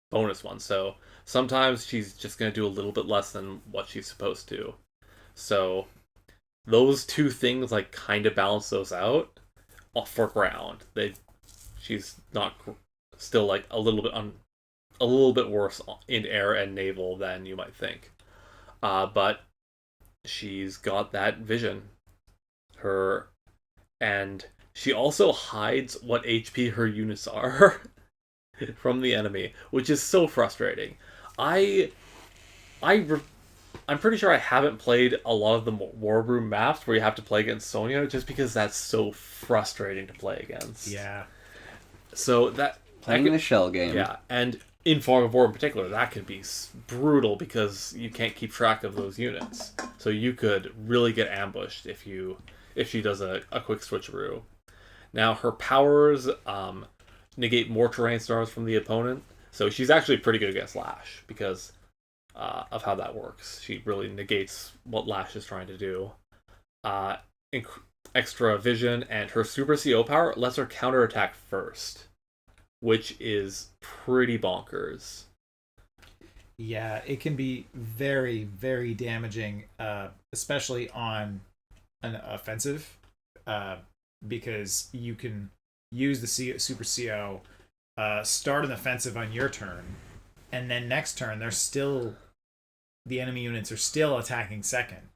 bonus one. So sometimes she's just going to do a little bit less than what she's supposed to. So those two things like kind of balance those out for ground. She's not still like a little bit worse in air and naval than you might think. But she's got that vision. And she also hides what HP her units are from the enemy, which is so frustrating. I'm pretty sure I haven't played a lot of the War Room maps where you have to play against Sonya, just because that's so frustrating to play against. Yeah. So that Playing the shell game. yeah, and in Fog of War in particular, that can be brutal because you can't keep track of those units. So you could really get ambushed if she does a quick switcheroo. Now her powers negate more terrain stars from the opponent, so she's actually pretty good against Lash because of how that works. She really negates what Lash is trying to do. Extra vision, and her Super CO power lets her counterattack first, which is pretty bonkers. Yeah, it can be very, very damaging, especially on an offensive, because you can use the Super CO, start an offensive on your turn, and then next turn the enemy units are still attacking second,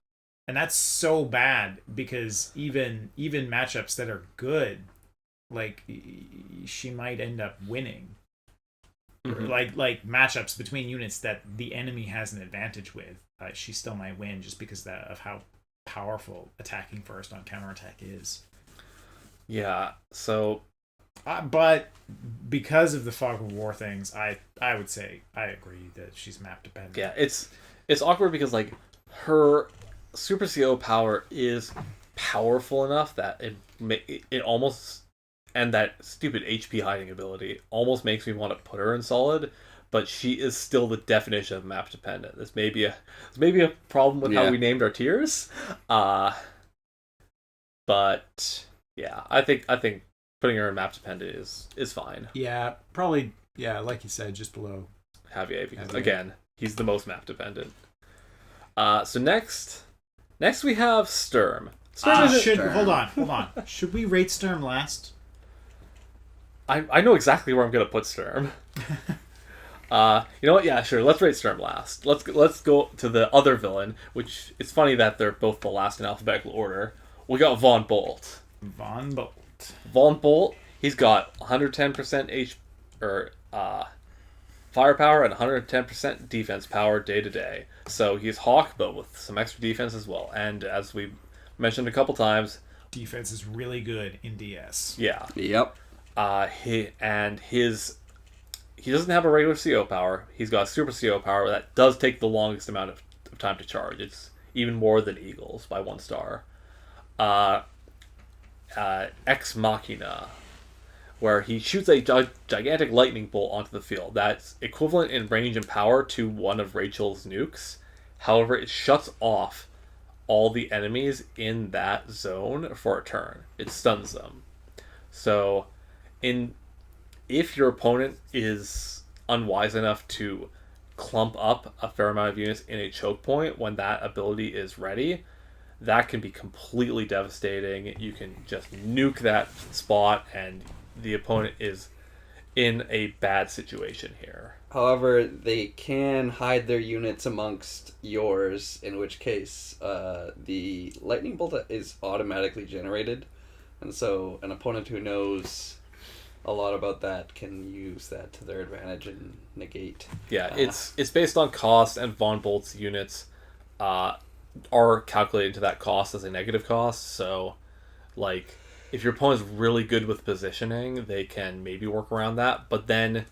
and that's so bad because even matchups that are good, like she might end up winning. Mhm. Like matchups between units that the enemy has an advantage with, she still might win just because of how powerful attacking first on counterattack is. Yeah, so But because of the Fog of War things, I would say I agree that she's map dependent. yeah, it's awkward because like her Super CO power is powerful enough that it almost, and that stupid HP hiding ability almost makes me want to put her in solid, but she is still the definition of map dependent. This may be a problem with how we named our tiers. But yeah, I think putting her in map dependent is fine. Yeah, probably. Yeah, like you said, just below Javier, because Javier. again, he's the most map dependent. So next we have Sturm. Sturm is should hold on. Should we rate Sturm last? I know exactly where I'm gonna put Sturm. You know what? Yeah, sure. Let's rate Sturm last. Let's go to the other villain, which it's funny that they're both the last in alphabetical order. We got Von Bolt. Von Bolt. Von Bolt. He's got 110% firepower and 110% defense power day to day. So he's Hawk, but with some extra defense as well. And as we mentioned a couple times, Defense is really good in DS. yeah. Yep. He doesn't have a regular CO power. He's got a super CO power that does take the longest amount of time to charge. It's even more than Eagles by 1 star. Ex Machina, where he shoots a gigantic lightning bolt onto the field. That's equivalent in range and power to one of Rachel's nukes. However, it shuts off all the enemies in that zone for a turn. It stuns them. So, if your opponent is unwise enough to clump up a fair amount of units in a choke point when that ability is ready, that can be completely devastating. You can just nuke that spot and the opponent is in a bad situation here. However, they can hide their units amongst yours, in which case the lightning bolt is automatically generated. And so an opponent who knows a lot about that can use that to their advantage and negate. Yeah, it's based on cost, and Von Bolt's units are calculated to that cost as a negative cost. So, like, if your opponent's really good with positioning, they can maybe work around that. But then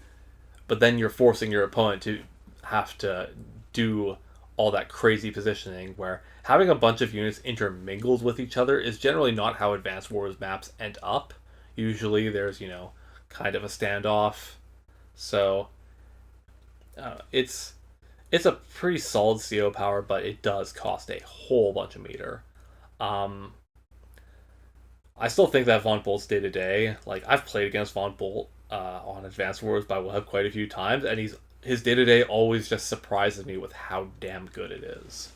you're forcing your opponent to have to do all that crazy positioning, where having a bunch of units intermingled with each other is generally not how Advanced Wars maps end up. Usually there's, kind of a standoff. So it's a pretty solid CO power, but it does cost a whole bunch of meter. I still think that Von Bolt's day to day, like, I've played against Von Bolt on Advanced Wars by Web quite a few times, and his day to day always just surprises me with how damn good it is.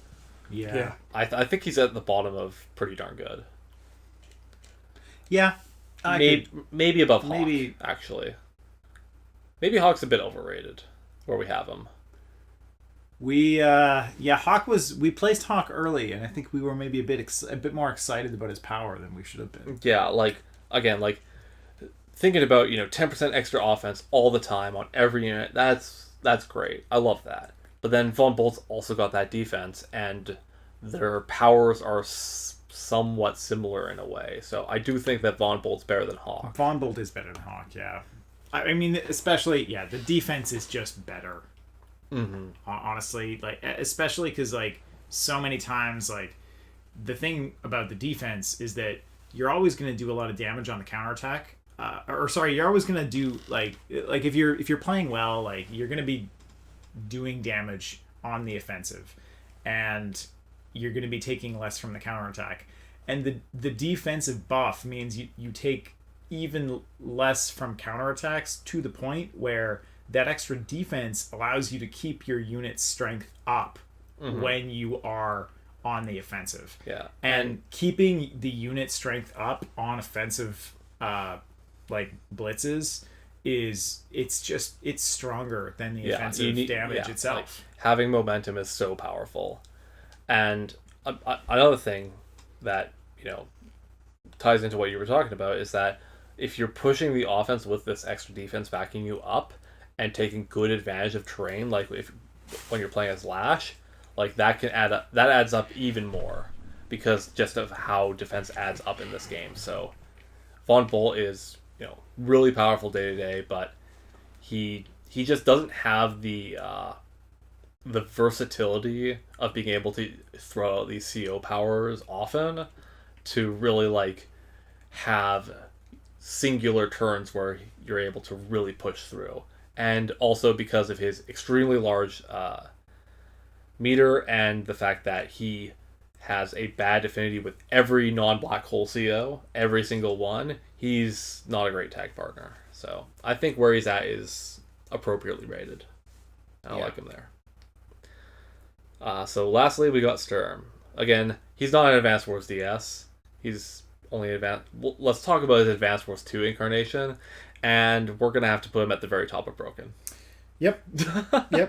Yeah. I think he's at the bottom of pretty darn good. Yeah. Maybe above Hawk, maybe- actually. Maybe Hawk's a bit overrated where we have him. We we placed Hawk early, and I think we were maybe a bit more excited about his power than we should have been. Yeah, thinking about 10% extra offense all the time on every unit. That's great. I love that. But then Von Bolt's also got that defense, and their powers are somewhat similar in a way. So I do think that Von Bolt's better than Hawk. Von Bolt is better than Hawk. Yeah. I mean, especially the defense is just better. Mm-hmm. Honestly, especially because so many times the thing about the defense is that you're always going to do a lot of damage on the counterattack. You're always going to do if you're playing well, you're going to be doing damage on the offensive, and you're going to be taking less from the counterattack. And the defensive buff means you take even less from counterattacks, to the point where that extra defense allows you to keep your unit's strength up when you are on the offensive. Yeah. And keeping the unit strength up on offensive blitzes it's stronger than the offensive damage itself. Having momentum is so powerful. And another thing that ties into what you were talking about is that if you're pushing the offense with this extra defense backing you up and taking good advantage of terrain, when you're playing as Lash, that can adds up even more because just of how defense adds up in this game. So Von Bolt is really powerful day to day, but he just doesn't have the versatility of being able to throw out these CO powers often to really have singular turns where you're able to really push through. And also because of his extremely large meter and the fact that he has a bad affinity with every non-black hole CO, every single one, he's not a great tag partner. So I think where he's at is appropriately rated. I like him there. So lastly, we got Sturm. Again, he's not an Advanced Wars DS. He's only advanced. Well, let's talk about his Advanced Wars 2 incarnation, and we're gonna have to put him at the very top of broken. Yep.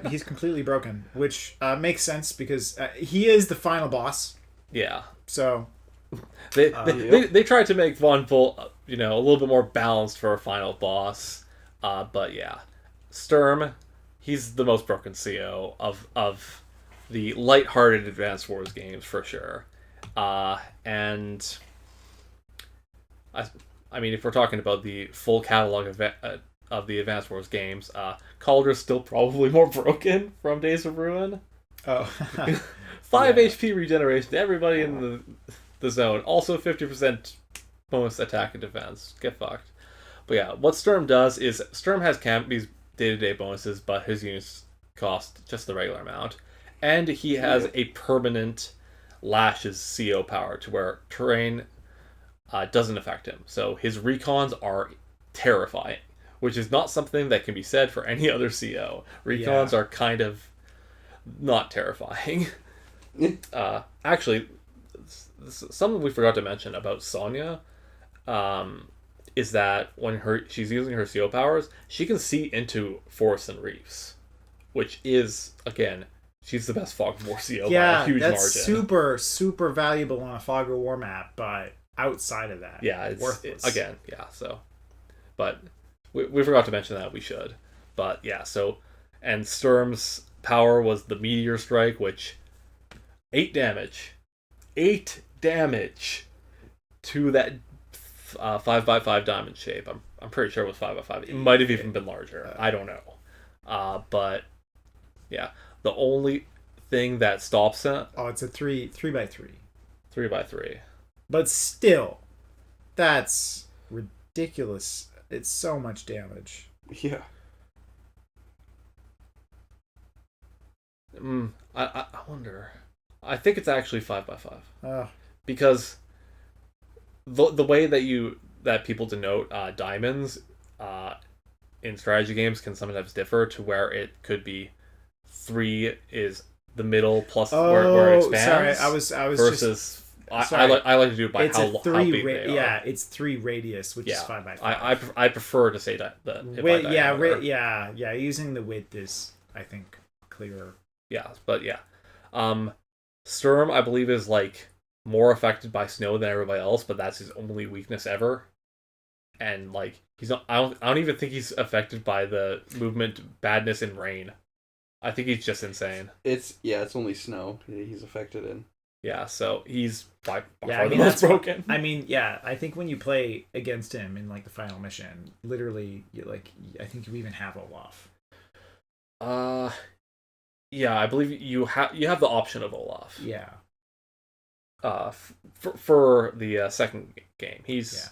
He's completely broken, which makes sense because he is the final boss. Yeah. So they tried to make Von Bolt a little bit more balanced for a final boss, but yeah, Sturm, he's the most broken CO of the lighthearted Advance Wars games for sure. And I mean, if we're talking about the full catalog of the Advance Wars games, Calder's still probably more broken from Days of Ruin. Oh, 5 HP regeneration to everybody in the zone. Also 50% bonus attack and defense. Get fucked. But yeah, what Sturm does is Sturm has these day-to-day bonuses, but his units cost just the regular amount. And he has a permanent Lash's CO power to where terrain doesn't affect him. So his recons are terrifying, which is not something that can be said for any other CO. Recons are kind of not terrifying. Actually, something we forgot to mention about Sonya is that when she's using her CO powers, she can see into forests and reefs, which is, again, she's the best Fog of War CO by a huge margin. Super, super valuable on a Fog of War map, but outside of that, it's worthless. So, but we forgot to mention that, we should. But yeah, so, and Sturm's power was the Meteor Strike, which 8 damage to that 5x5 diamond shape. I'm pretty sure it was 5x5. It might have even been larger. I don't know. But yeah, the only thing that stops it. Oh, it's a 3x3. 3x3. But still, that's ridiculous. It's so much damage. Yeah. I wonder. I think it's actually 5x5. Because the way that people denote diamonds in strategy games can sometimes differ to where it could be 3 is the middle plus where it expands. Sorry, I was versus I like to do it by how big they are. Yeah, it's 3 radius, which is 5x5. I prefer to say that using the width is, I think, clearer. Yeah, but yeah. Sturm, I believe, is like more affected by snow than everybody else, but that's his only weakness ever. And like he's not, I don't even think he's affected by the movement badness in rain. I think he's just insane. It's only snow he's affected in. Yeah, so he's by far the most broken. I mean, yeah, I think when you play against him in like the final mission, literally, I think you even have Olaf. Yeah, I believe you have the option of Olaf. Yeah. For the second game, he's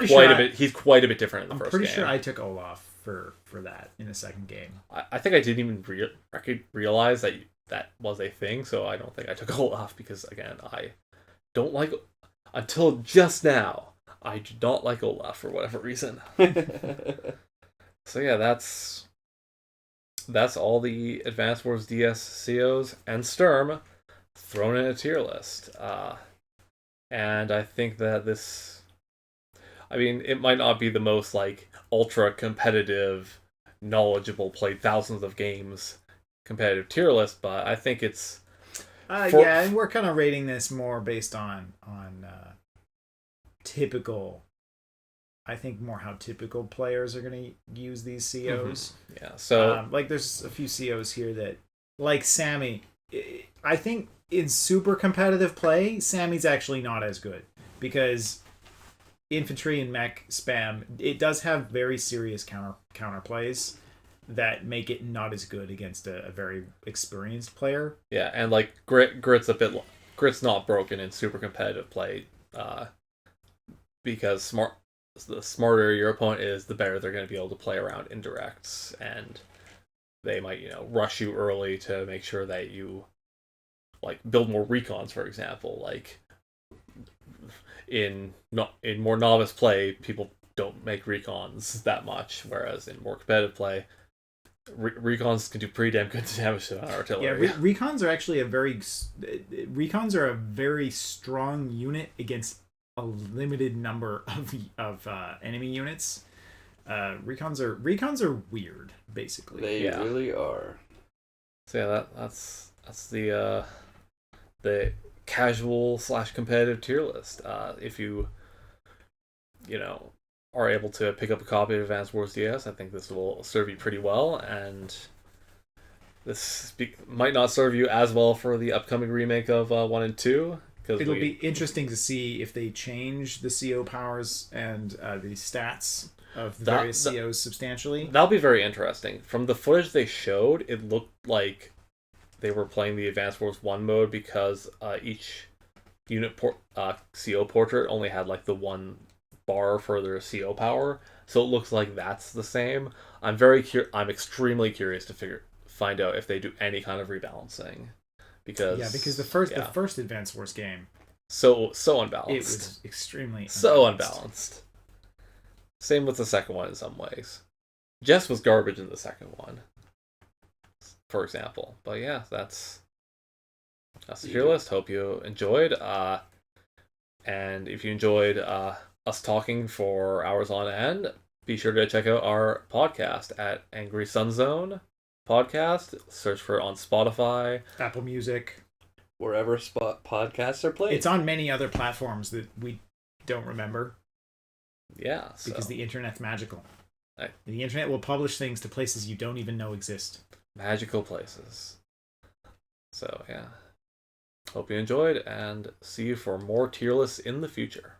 quite a bit different in the first game. I'm pretty sure I took Olaf for that in the second game. I think I didn't even realize that was a thing, so I don't think I took Olaf because, again, I don't like, until just now, I do not like Olaf for whatever reason. So yeah, that's all the Advance Wars DS COs and Sturm thrown in a tier list. And I think that this, I mean, it might not be the most like ultra competitive, knowledgeable, played thousands of games competitive tier list, but I think it's and we're kind of rating this more based on typical. I think more how typical players are going to use these COs. Mm-hmm. Yeah, so like there's a few COs here that, like Sammy, I think in super competitive play, Sammy's actually not as good because infantry and mech spam, it does have very serious counter plays that make it not as good against a very experienced player. Yeah, and like Grit's not broken in super competitive play, because the smarter your opponent is, the better they're going to be able to play around indirects, and they might rush you early to make sure that you like build more recons, for example. Like in more novice play, people don't make recons that much, whereas in more competitive play, recons can do pretty damn good damage to artillery. Yeah, recons are actually a very strong unit against a limited number of enemy units. Recons are weird, basically. They really are. So yeah, that's the casual / competitive tier list. If you are able to pick up a copy of Advance Wars DS, I think this will serve you pretty well. And might not serve you as well for the upcoming remake of 1 and 2. It'll be interesting to see if they change the CO powers and the stats of the various COs substantially. That'll be very interesting. From the footage they showed, it looked like they were playing the Advanced Wars 1 mode because each unit CO portrait only had like the one bar for their CO power, so it looks like that's the same. I'm extremely curious to find out if they do any kind of rebalancing, because the first Advance Wars game, so unbalanced. It was extremely unbalanced. Same with the second one in some ways. Jess was garbage in the second one, for example. But yeah, that's the tier list. Hope you enjoyed. And if you enjoyed us talking for hours on end, be sure to check out our podcast at Angry Sunzone Podcast. Search for it on Spotify, Apple Music, wherever podcasts are played. It's on many other platforms that we don't remember. Yeah, because the internet's magical. The internet will publish things to places you don't even know exist. Magical places. So yeah, hope you enjoyed, and see you for more tier lists in the future.